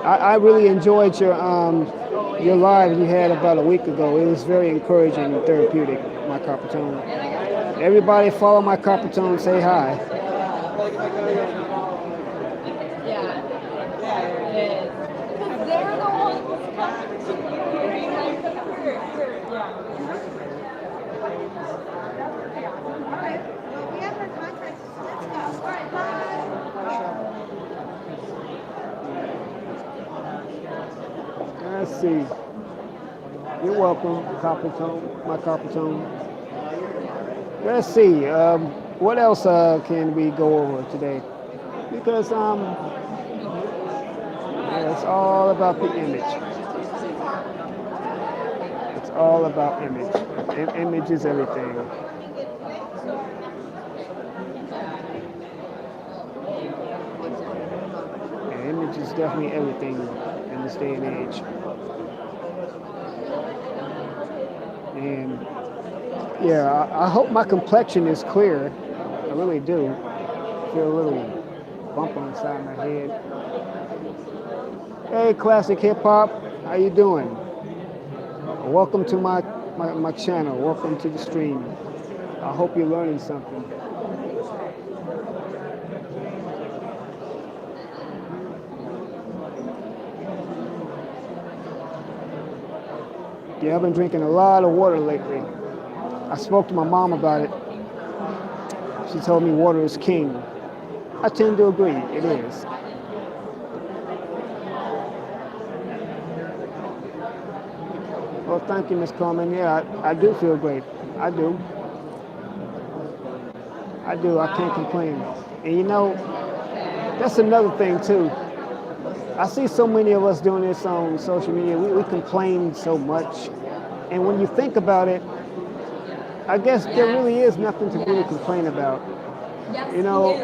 I really enjoyed your live you had about a week ago. It was very encouraging and therapeutic, my Coppertone. Everybody follow my Coppertone, say hi. Let's see. You're welcome, Coppertone, my Coppertone. Let's see. What else can we go over today? Because it's all about the image. It's all about image. Image is everything. And image is definitely everything in this day and age. And yeah, I hope my complexion is clear. I really do. I feel a little bump on the side of my head. Hey, Classic Hip Hop, how you doing? Welcome to my channel. Welcome to the stream. I hope you're learning something. Yeah, I've been drinking a lot of water lately. I spoke to my mom about it. She told me water is king. I tend to agree, it is. Well, thank you, Miss Coleman. Yeah, I do feel great. I do. I can't complain. And you know, that's another thing too. I see so many of us doing this on social media. We complain so much. And when you think about it, I guess there really is nothing to really complain about. You know,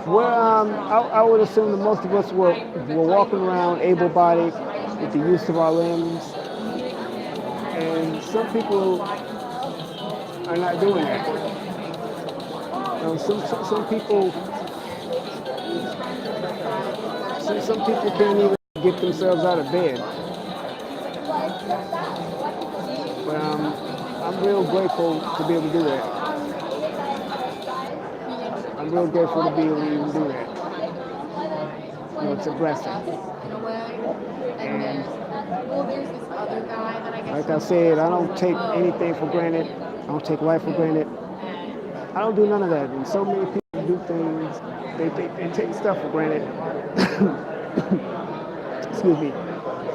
I would assume that most of us were walking around able-bodied with the use of our limbs. And some people are not doing that. You know, some people can't even get themselves out of bed. But I'm real grateful to be able to do that. I'm real grateful to be able to even do that. You know, it's a blessing. And like I said, I don't take anything for granted. I don't take life for granted. I don't do none of that. And so many people do things, they take stuff for granted. Excuse me.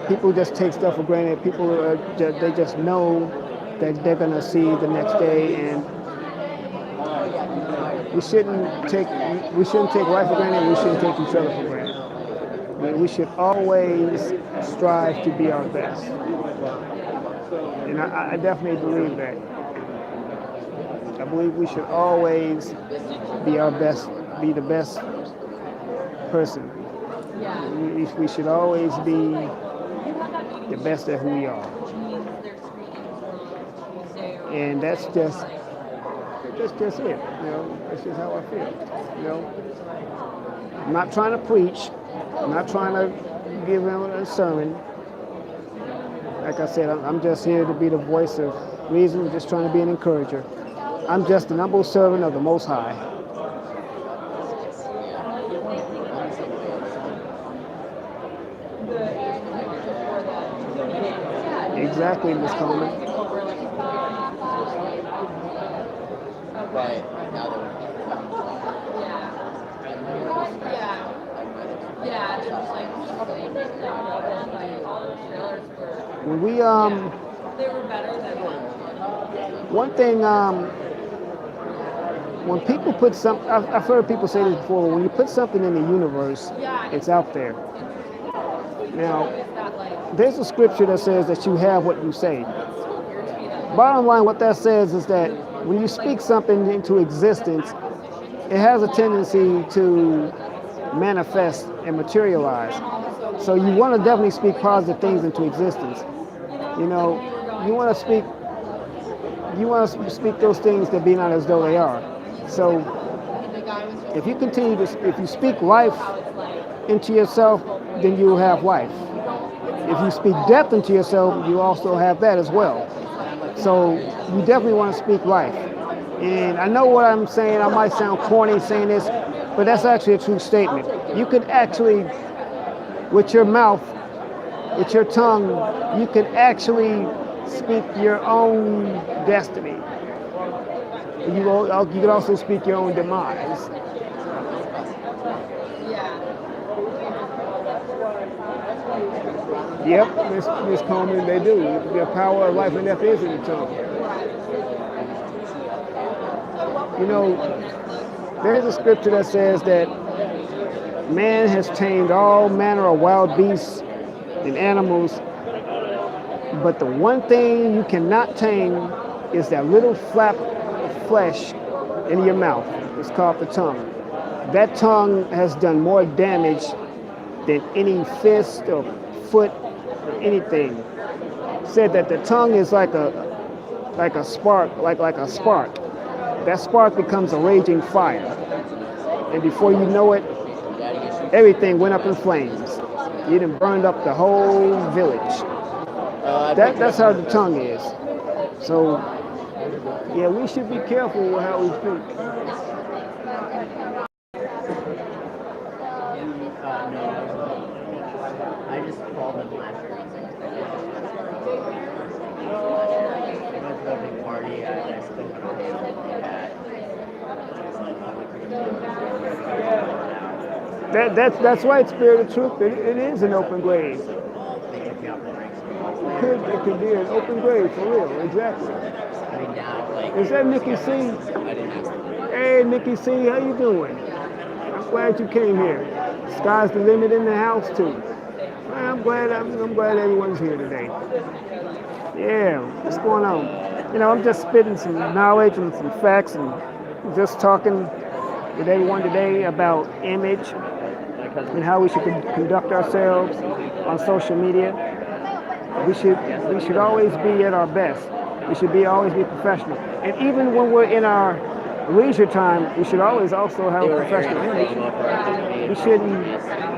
People just take stuff for granted. People they just know that they're gonna see the next day, and we shouldn't take life for granted. We shouldn't take each other for granted. We should always strive to be our best, and I definitely believe that. I believe we should always be our best, be the best person. We should always be the best at who we are. and that's just it. You know, that's just how I feel. You know, I'm not trying to preach. I'm not trying to give them a sermon. Like I said, I'm just here to be the voice of reason, just trying to be an encourager. I'm just an humble servant of the Most High. Exactly, Miss Coleman. But now that When we one thing when people put some, I've heard people say this before. When you put something in the universe, it's out there. Now, there's a scripture that says that you have what you say. Bottom line, what that says is that when you speak something into existence, it has a tendency to manifest and materialize. So you want to definitely speak positive things into existence. You know, you want to speak those things that be not as though they are. So if you continue to, if you speak life into yourself, then you will have life. If you speak death into yourself, you also have that as well. So you definitely want to speak life. And I know what I'm saying, I might sound corny saying this, but that's actually a true statement. You could actually, with your mouth, with your tongue, you can actually speak your own destiny. You can also speak your own demise. Yep, Miss Coleman, they do. The power of life and death is in the tongue. You know, there's a scripture that says that man has tamed all manner of wild beasts and animals, but the one thing you cannot tame is that little flap of flesh in your mouth. It's called the tongue. That tongue has done more damage than any fist or foot or anything. Said that the tongue is like a spark, like a spark. That spark becomes a raging fire, and before you know it, everything went up in flames. You done burned up the whole village. That's how the tongue is. So, yeah, we should be careful with how we speak. I just called them last year. I went to a big party. I spoke on a panel like that. That's right, Spirit of Truth. It is an open grave. They took me out for drinks. It could be an open grave, for real, exactly. I mean, now, like, Is that Nikki C? I didn't ask them. Hey, Nikki C, how you doing? I'm glad you came here. Sky's the limit in the house, too. I'm glad everyone's here today. Yeah, what's going on? You know, I'm just spitting some knowledge and some facts and just talking with everyone today about image and how we should conduct ourselves on social media. We should always be at our best. We should always be professional. And even when we're in our leisure time, we should always also have a professional image.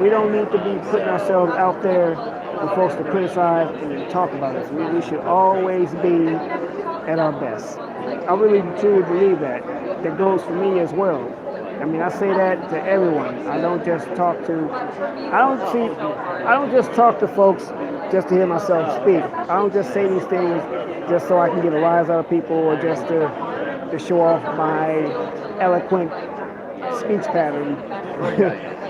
We don't need to be putting ourselves out there for folks to criticize and talk about us. We should always be at our best. I really truly believe that. That goes for me as well. I mean, I say that to everyone. I don't just talk to folks just to hear myself speak. I don't just say these things just so I can get a rise out of people or just to show off my eloquent speech pattern,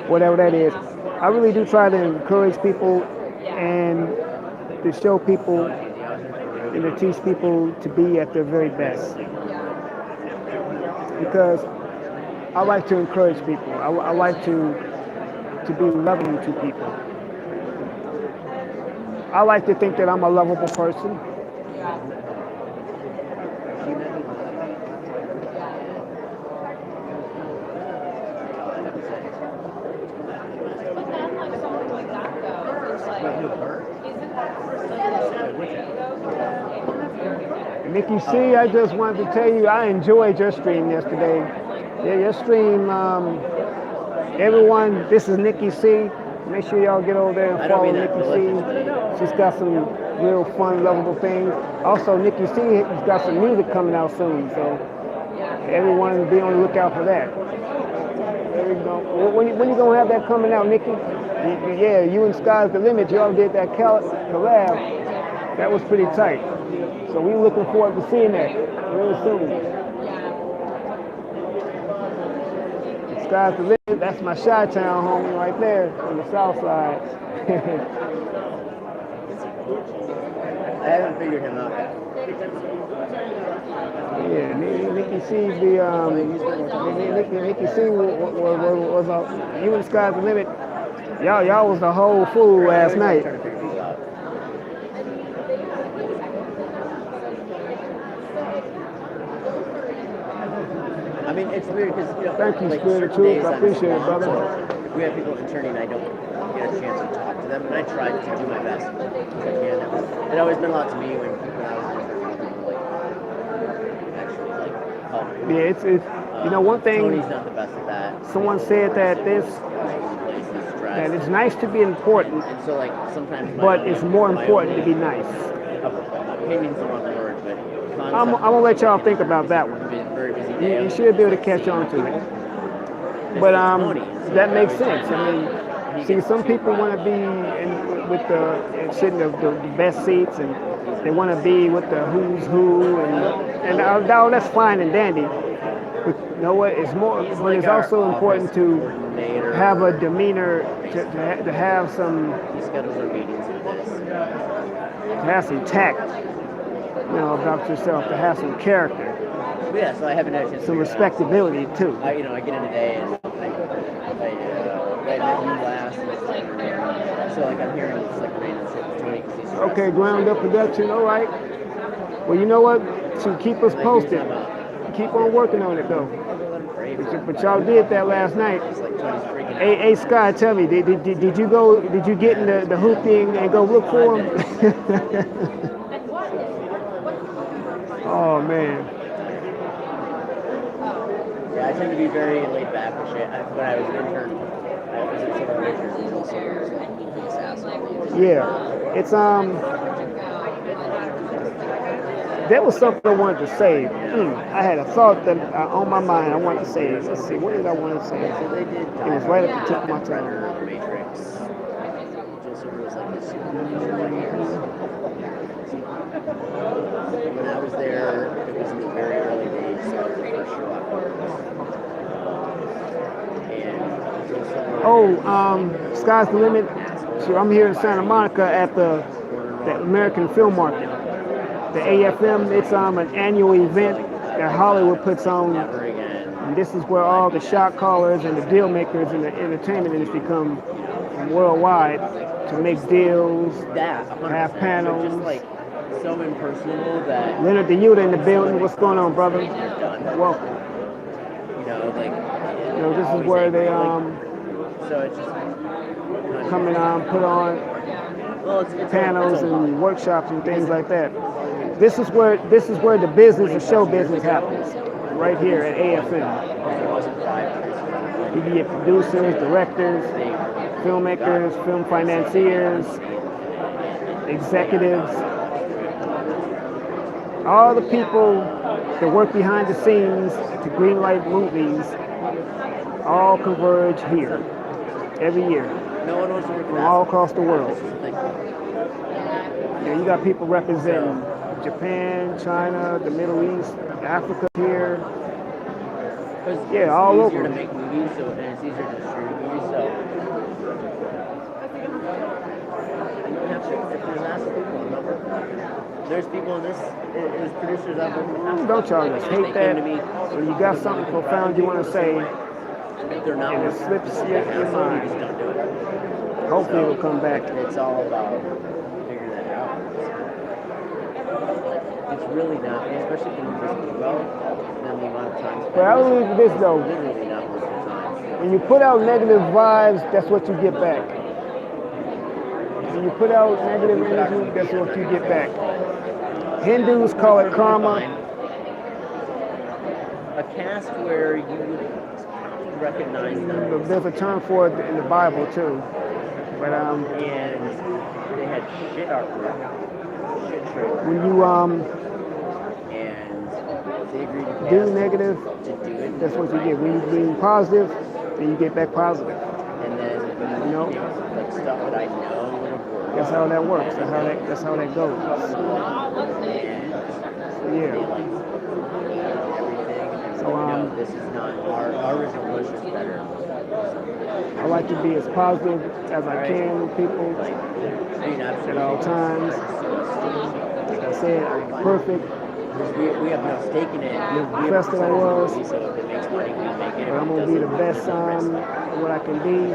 whatever that is. I really do try to encourage people and to show people and to teach people to be at their very best. Because I like to encourage people. I like to be loving to people. I like to think that I'm a lovable person. Nikki C, I just wanted to tell you I enjoyed your stream yesterday. Yeah, your stream, everyone, this is Nikki C. Make sure y'all get over there and I don't follow mean that Nikki maliciously. C. She's got some real fun, lovable things. Also, Nikki C has got some music coming out soon, so everyone be on the lookout for that. There we go. When you gonna have that coming out, Nikki? Yeah, you and Sky's the Limit. Y'all did that collab. That was pretty tight. So we're looking forward to seeing that real soon. Sky's the Limit. That's my Chi-Town homie right there on the south side. I haven't figured him out yet. Yeah, Nikki C's the Nikki C was you and Sky's the Limit. Y'all was the whole fool last night. I mean, it's weird because Thank you, like, Spirit of certain Truth. days I I'm appreciate it, swamped, brother. so if we have people interning, I don't get a chance to talk to them, and I try to do my best if I can. It always meant a lot to me when I was like actually like help. Yeah, it's one thing. Tony's not the best at that. Someone said that that it's nice to be important, And so like sometimes but it's more important to be nice. Opinion's the wrong word, but I'm gonna let y'all think about that one. very busy day. You should be able to catch on to it. But that makes sense. I mean, see, some people want to be sitting in the best seats, and they want to be with the who's who, and all that's fine and dandy. But you know what? It's more, but it's also important to have a demeanor, to have some, He schedules our meetings with this. to have some tact, about yourself, to have some character, But yeah, so I haven't had a chance to some figure it out. respectability too. I get in today and I met you last, and so like I'm hearing it's like random shit with Tony because he's stressed. Okay, ground up production. All right. Well, you know what? To keep us posted. Keep on working on it though. But y'all did that last night. It's like Tony's freaking out. Hey, Scott, tell me, did you get in the hooping and go look for him? Oh man. Yeah, I tend to be very laid back with shit. When I was an intern, I was at Silver Richards until Silver was like the assassin. Yeah, it's There was something I wanted to say. I had a thought that on my mind. I wanted to say. Let's see, what did I want to say? So they did. It was right at the tip of my tongue. The Matrix. Joseph was like this. When I was there, it was in the very early days, so I was the first show out. And Sky's the Limit. So I'm here in Santa Monica at the American Film Market. The AFM, it's an annual event that Hollywood puts on. And this is where all the shot callers and the deal makers in the entertainment industry come from worldwide to make deals, have panels. Just like so impersonal that Leonard DeYuta in the building. What's going on, brother? Welcome. This is where they so it's just come and put on panels and workshops and things like that. This is where the business and show business happens, right here at AFM. You can get producers, directors, filmmakers, film financiers, executives, all the people that work behind the scenes to greenlight movies all converge here every year from all across the world. You got people representing Japan, China, the Middle East, Africa here. Yeah, all over. It's easier to make movies, and it's easier to distribute movies, so there's people in this, there's producers out there. Don't y'all just hate that? When you got something profound you want to say, If they're not and it slips your just mind. don't do it. Hopefully it'll come back. It's all about figuring that out. It's really not, especially if the movies do well, then the amount of time spent. But I believe this though. Literally not worth your time. When you put out negative vibes, that's what you get back. When you put out negative energy, that's what you get back. Hindus call it karma. A caste where you would recognize them. There's a term for it in the Bible too. But And they had shit artwork, shit trade, when you and they agreed to do cast negative, to do it. that's what you get. When you do positive, then you get back positive. And then You know? like stuff that I know would have worked. That's how that works. That's how that goes. And Yeah. they like everything. So, No, this is not our original push is better. I like to be as positive as I can with people Like, I mean, at all times. Like I said, I'm perfect, we have no stake in it. the We best that I was, so if it makes money, we make it. but I'm gonna be the best what I can be,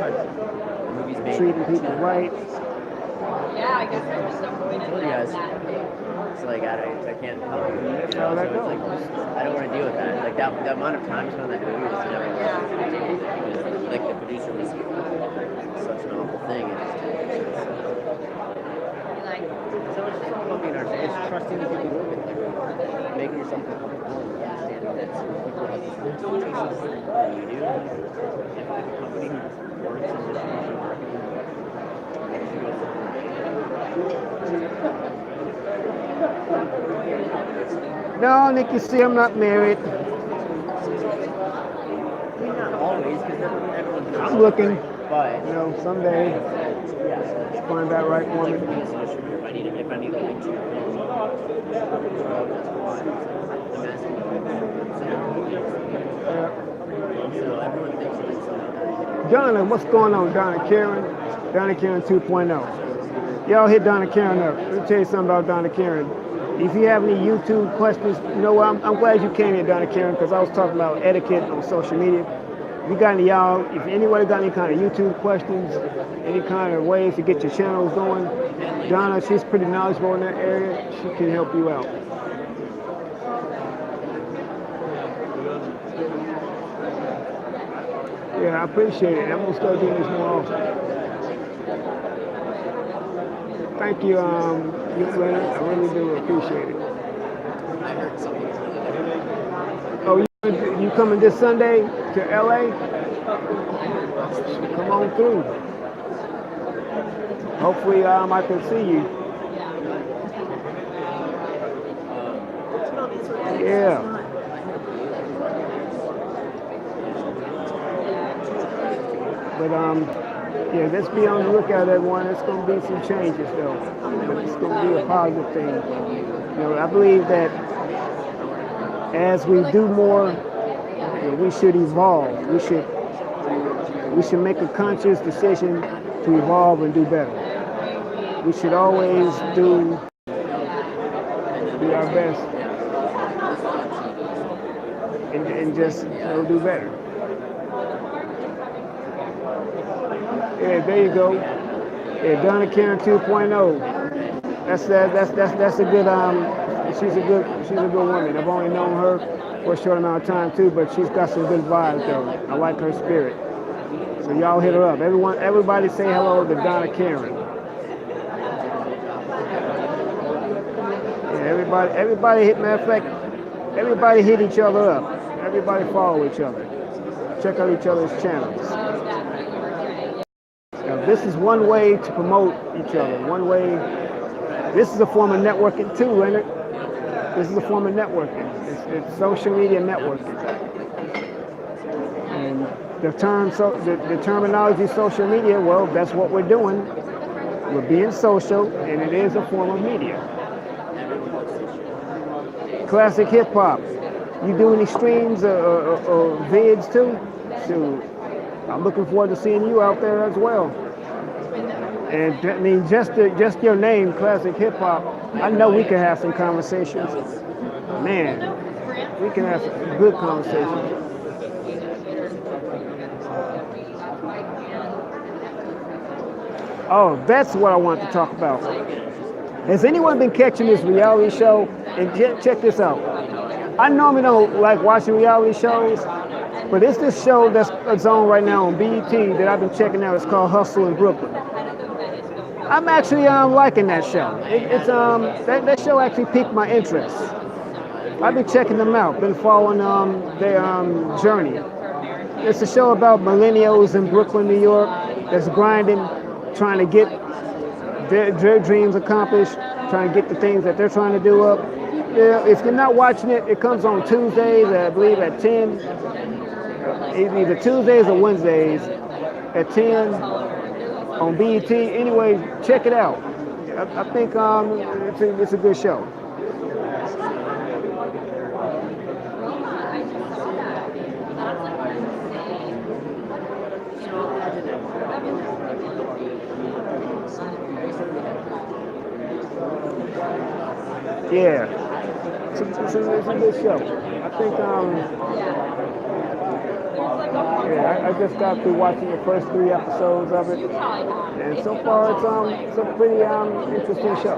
treating people right. Yeah, I guess I'm just avoiding I told you guys, it's like I can't help it. That's how that So it's like, goes. I don't want to deal with that. Like that the amount of time spent on that movie was never worth it. Like the producer was such an awful thing. It's so it's just all about being ourselves. It's trusting the people you work with, like making yourself comfortable and understanding that some people have different tastes than you do. If a company works in distribution marketing, you go for No, Nick, you see, I'm not married. I mean, not always, because everyone's doing I'm looking, but you know, someday yeah, find that right like woman. for me as a distributor, if I need like two things, so everyone thinks of it something. Donna, what's going on, Donna Karen? Donna Karen 2.0. Y'all hit Donna Karen up. Let me tell you something about Donna Karen. If you have any YouTube questions, you know what? I'm glad you came here, Donna Karen, because I was talking about etiquette on social media. If you got any if anybody got any kind of YouTube questions, any kind of ways to get your channels going, Donna, she's pretty knowledgeable in that area. She can help you out. Yeah, I appreciate it. I'm gonna start doing this more often. Thank you, Leonard. I really do appreciate it. I heard something was really good. Oh, you coming this Sunday to LA? Come on through. Hopefully, I can see you. Yeah. But yeah, let's be on the lookout, everyone. It's going to be some changes, though. But it's going to be a positive thing. You know, I believe that as we do more, you know, we should evolve. We should make a conscious decision to evolve and do better. We should always do our best and just do better. Yeah, there you go. Yeah, Donna Karen 2.0. That's a good she's a good woman. I've only known her for a short amount of time too, but she's got some good vibes though. I like her spirit. So y'all hit her up. Everybody say hello to Donna Karen. Yeah, everybody hit, matter of fact, everybody hit each other up. Everybody follow each other. Check out each other's channels. Now, this is one way to promote each other. One way. This is a form of networking too, ain't it? This is a form of networking. It's social media networking. And the terminology social media, well, that's what we're doing. We're being social, and it is a form of media. Classic hip hop. You do any streams or vids too? Shoot. I'm looking forward to seeing you out there as well. And I mean, just your name, Classic Hip Hop, I know we can have some conversations. Man, we can have some good conversations. Oh, that's what I want to talk about. Has anyone been catching this reality show? And check this out. I normally don't like watching reality shows, but it's this show that's on right now on BET that I've been checking out. It's called Hustle in Brooklyn. I'm actually liking that show. It's that show actually piqued my interest. I've been checking them out, been following their journey. It's a show about millennials in Brooklyn, New York, that's grinding, trying to get their dreams accomplished, trying to get the things that they're trying to do up. Yeah, if you're not watching it, it comes on Tuesdays, I believe at 10, either Tuesdays or Wednesdays at 10 on BET. Anyway, check it out. I think it's a good show. Yeah, it's a good show. I think, yeah, I just got through watching the first 3 episodes of it, and so far it's a pretty interesting show.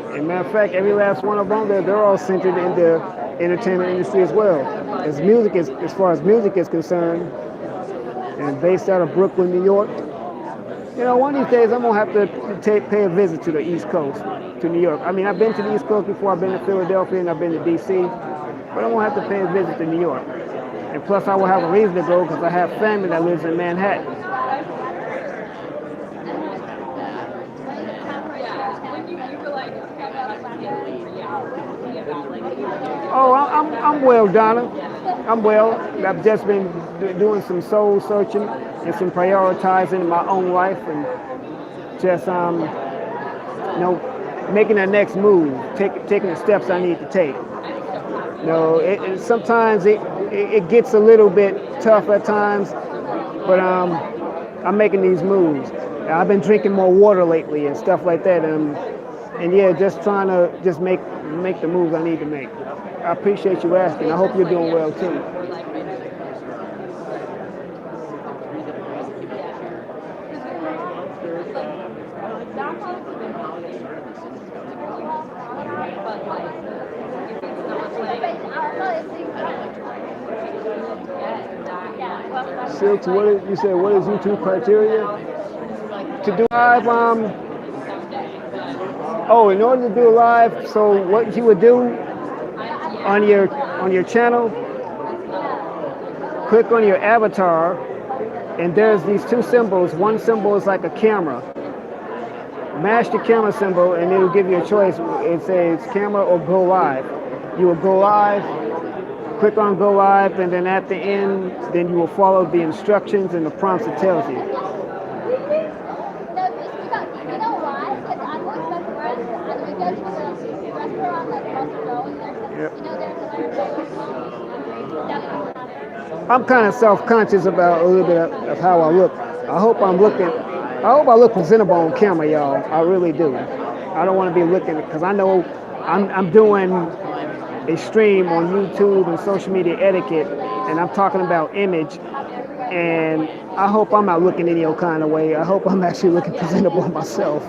As a matter of fact, every last one of them, they're all centered in the entertainment industry as well. As far as music is concerned, and based out of Brooklyn, New York. You know, one of these days I'm gonna have to pay a visit to the East Coast, to New York. I mean, I've been to the East Coast before. I've been to Philadelphia and I've been to DC, but I'm gonna have to pay a visit to New York. And plus, I will have a reason to go because I have family that lives in Manhattan. Oh, I'm well, Donna. I'm well. I've just been doing some soul searching and some prioritizing in my own life, and just making the next move, taking the steps I need to take. You know, sometimes it gets a little bit tough at times, but I'm making these moves. I've been drinking more water lately and stuff like that, and yeah, just trying to just make the moves I need to make. I appreciate you asking. I hope you're doing well too. Silks, you said what is YouTube criteria to do live? In order to do a live, so what you would do on your channel, click on your avatar, and there's these 2 symbols. One symbol is like a camera. Mash the camera symbol, and it'll give you a choice. It says camera or go live. You will go live. Click on go live, and then at the end, then you will follow the instructions and the prompts it tells you. Yep. I'm kind of self-conscious about a little bit of how I look. I hope I look presentable on camera, y'all. I really do. I don't want to be looking, because I know I'm doing a stream on YouTube and social media etiquette, and I'm talking about image, and I hope I'm not looking any old kind of way. I hope I'm actually looking presentable myself.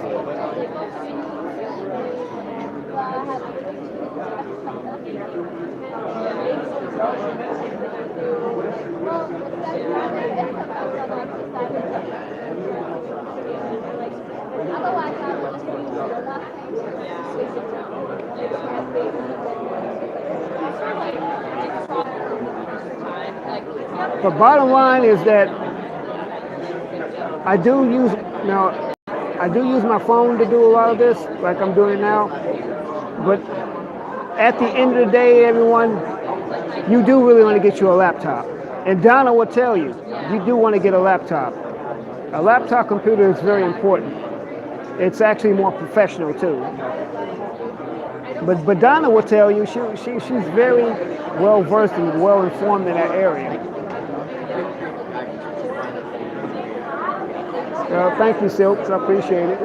The bottom line is that I do use my phone to do a lot of this, like I'm doing now. But at the end of the day, everyone, you do really want to get you a laptop. And Donna will tell you, you do want to get a laptop. A laptop computer is very important. It's actually more professional too. But Donna will tell you she's very well versed and well informed in that area. Thank you, Silks. I appreciate it.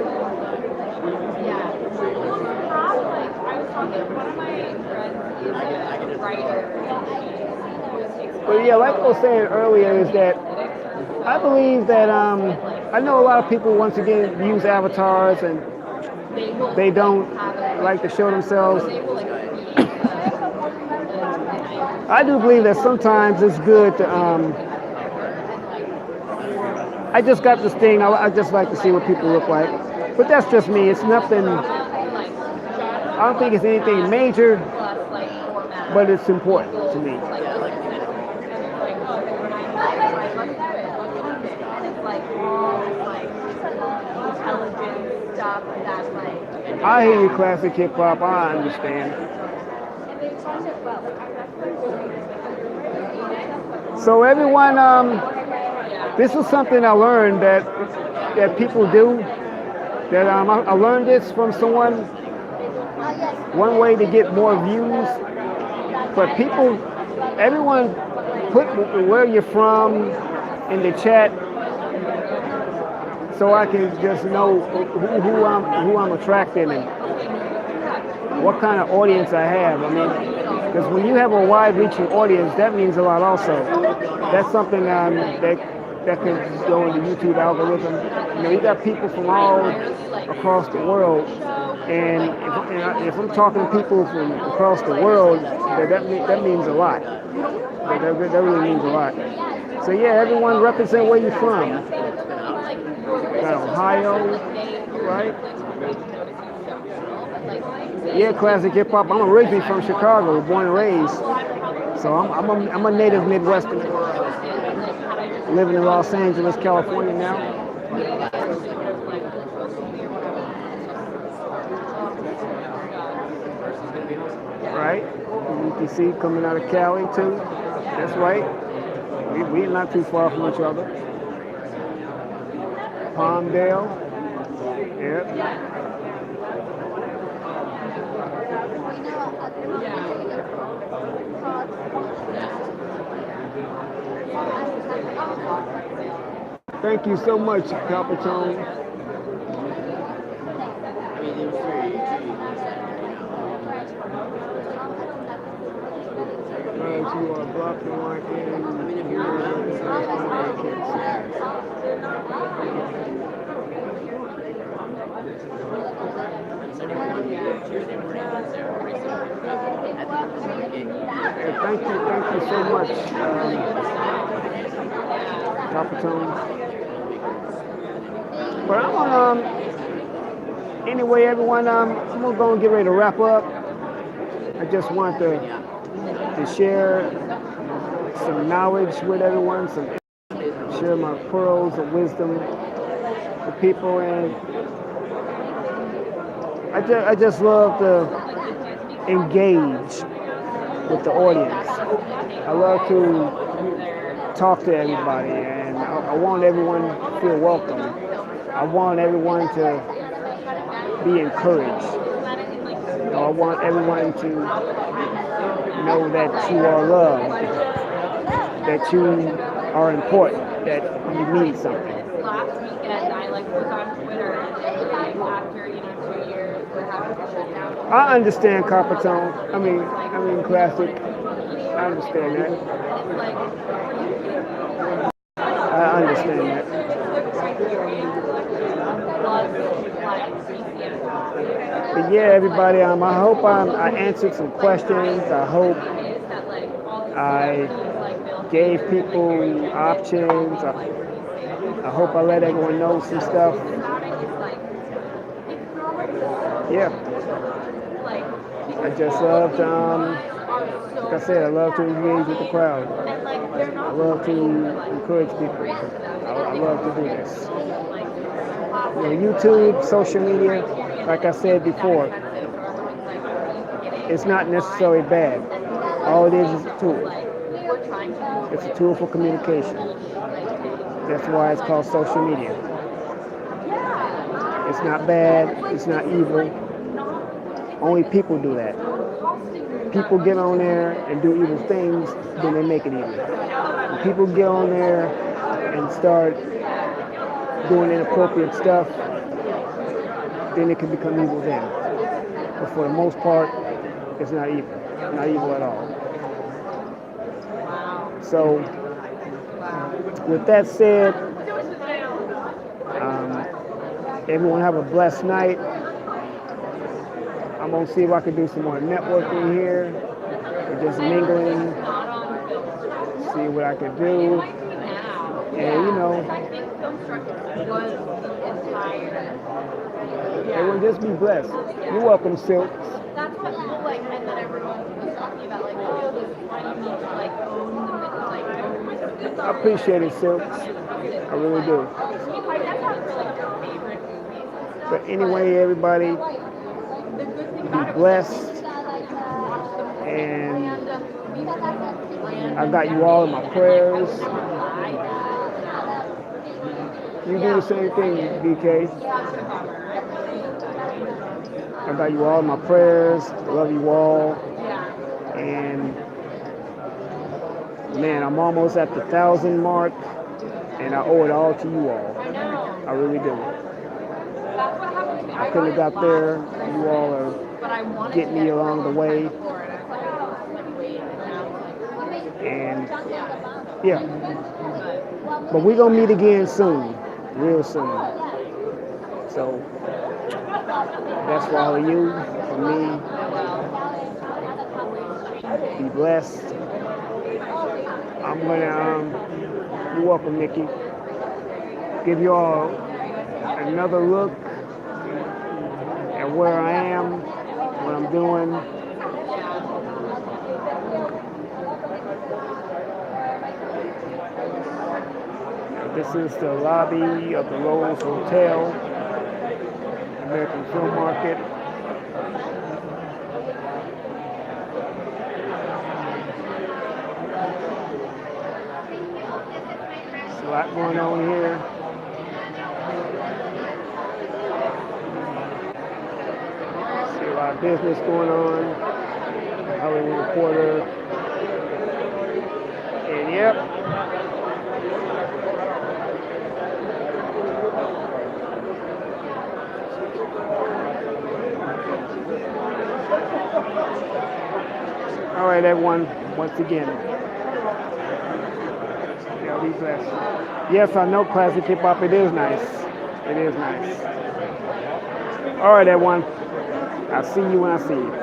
But yeah, like I was saying earlier, is that I believe that I know a lot of people once again use avatars and they don't like to show themselves. I do believe that sometimes it's good to I just got this thing. I just like to see what people look like. But that's just me. It's nothing. I don't think it's anything major, but it's important to me. I hear you, classic hip hop. I understand. So everyone, this is something I learned that people do. That I learned this from someone. One way to get more views, but people, everyone, put where you're from in the chat, so I can just know who I'm attracting and what kind of audience I have. I mean, because when you have a wide-reaching audience, that means a lot. Also, that's something that can go in the YouTube algorithm. You know, you got people from all across the world, and if I'm talking to people from across the world, that means a lot. That really means a lot. So yeah, everyone represent where you're from. Got Ohio, right? Yeah, classic hip hop. I'm originally from Chicago, born and raised. So I'm a native Midwesterner, living in Los Angeles, California now. Right? You can see coming out of Cali too. That's right. We're not too far from each other. Palmdale. Yep. Thank you so much, Capitone. As you are blocking one in thank you so much, Capitone. But I'm gonna, anyway, everyone, I'm gonna go and get ready to wrap up. I just want to share some knowledge with everyone, share my pearls of wisdom with people, and I just love to engage with the audience. I love to talk to everybody, and I want everyone to feel welcome. I want everyone to be encouraged. I want everyone to know that you are loved, that you are important, that you mean something. Last weekend, I was on Twitter, and after 2 years, we're having to shut down. I understand, Carpetone. I mean, classic. I understand that. I understand that. But yeah, everybody, I hope I answered some questions. I hope I gave people options. I hope I let everyone know some stuff. Yeah. I just love to, like I said, I love to engage with the crowd. I love to encourage people. I love to do this. YouTube, social media, like I said before, it's not necessarily bad. All it is a tool. It's a tool for communication. That's why it's called social media. It's not bad. It's not evil. Only people do that. People get on there and do evil things, then they make it evil. When people get on there and start doing inappropriate stuff, then it can become evil then. But for the most part, it's not evil. Not evil at all. So, with that said, everyone have a blessed night. I'm going to see if I can do some more networking here. Or just mingling. See what I can do. And, was the entire. Everyone just be blessed. You're welcome, Silk. That's what people like, and then everyone was talking about like, oh, this is why you need to like own the like. I appreciate it, Silk. I really do. That's not for like your favorite movies and stuff. But anyway, everybody, The good thing be about it was blessed. watch some And random movies. I got you all in my prayers. You do the same thing, BK. I got you all in my prayers. Love you all. And man, I'm almost at the 1,000 mark, and I owe it all to you all. I know. I really do. That's what happened to me. I couldn't have got there. You all are But I wanted getting to me get it along for a the long way. time before, and I was like, oh, let me wait. And now it's like, And yeah. yeah, but we're gonna meet again soon, real soon. So that's for all of you, for me. Be blessed. I'm gonna, you're welcome, Nikki. Give you all another look at where I am, what I'm doing. This is the lobby of the Rose Hotel, American Film Market. There's a lot going on here. See a lot of business going on. Hollywood Reporter. And yep. All right, everyone, once again, y'all be blessed. Yes, I know classic hip hop, it is nice. It is nice. All right, everyone, I'll see you when I see you.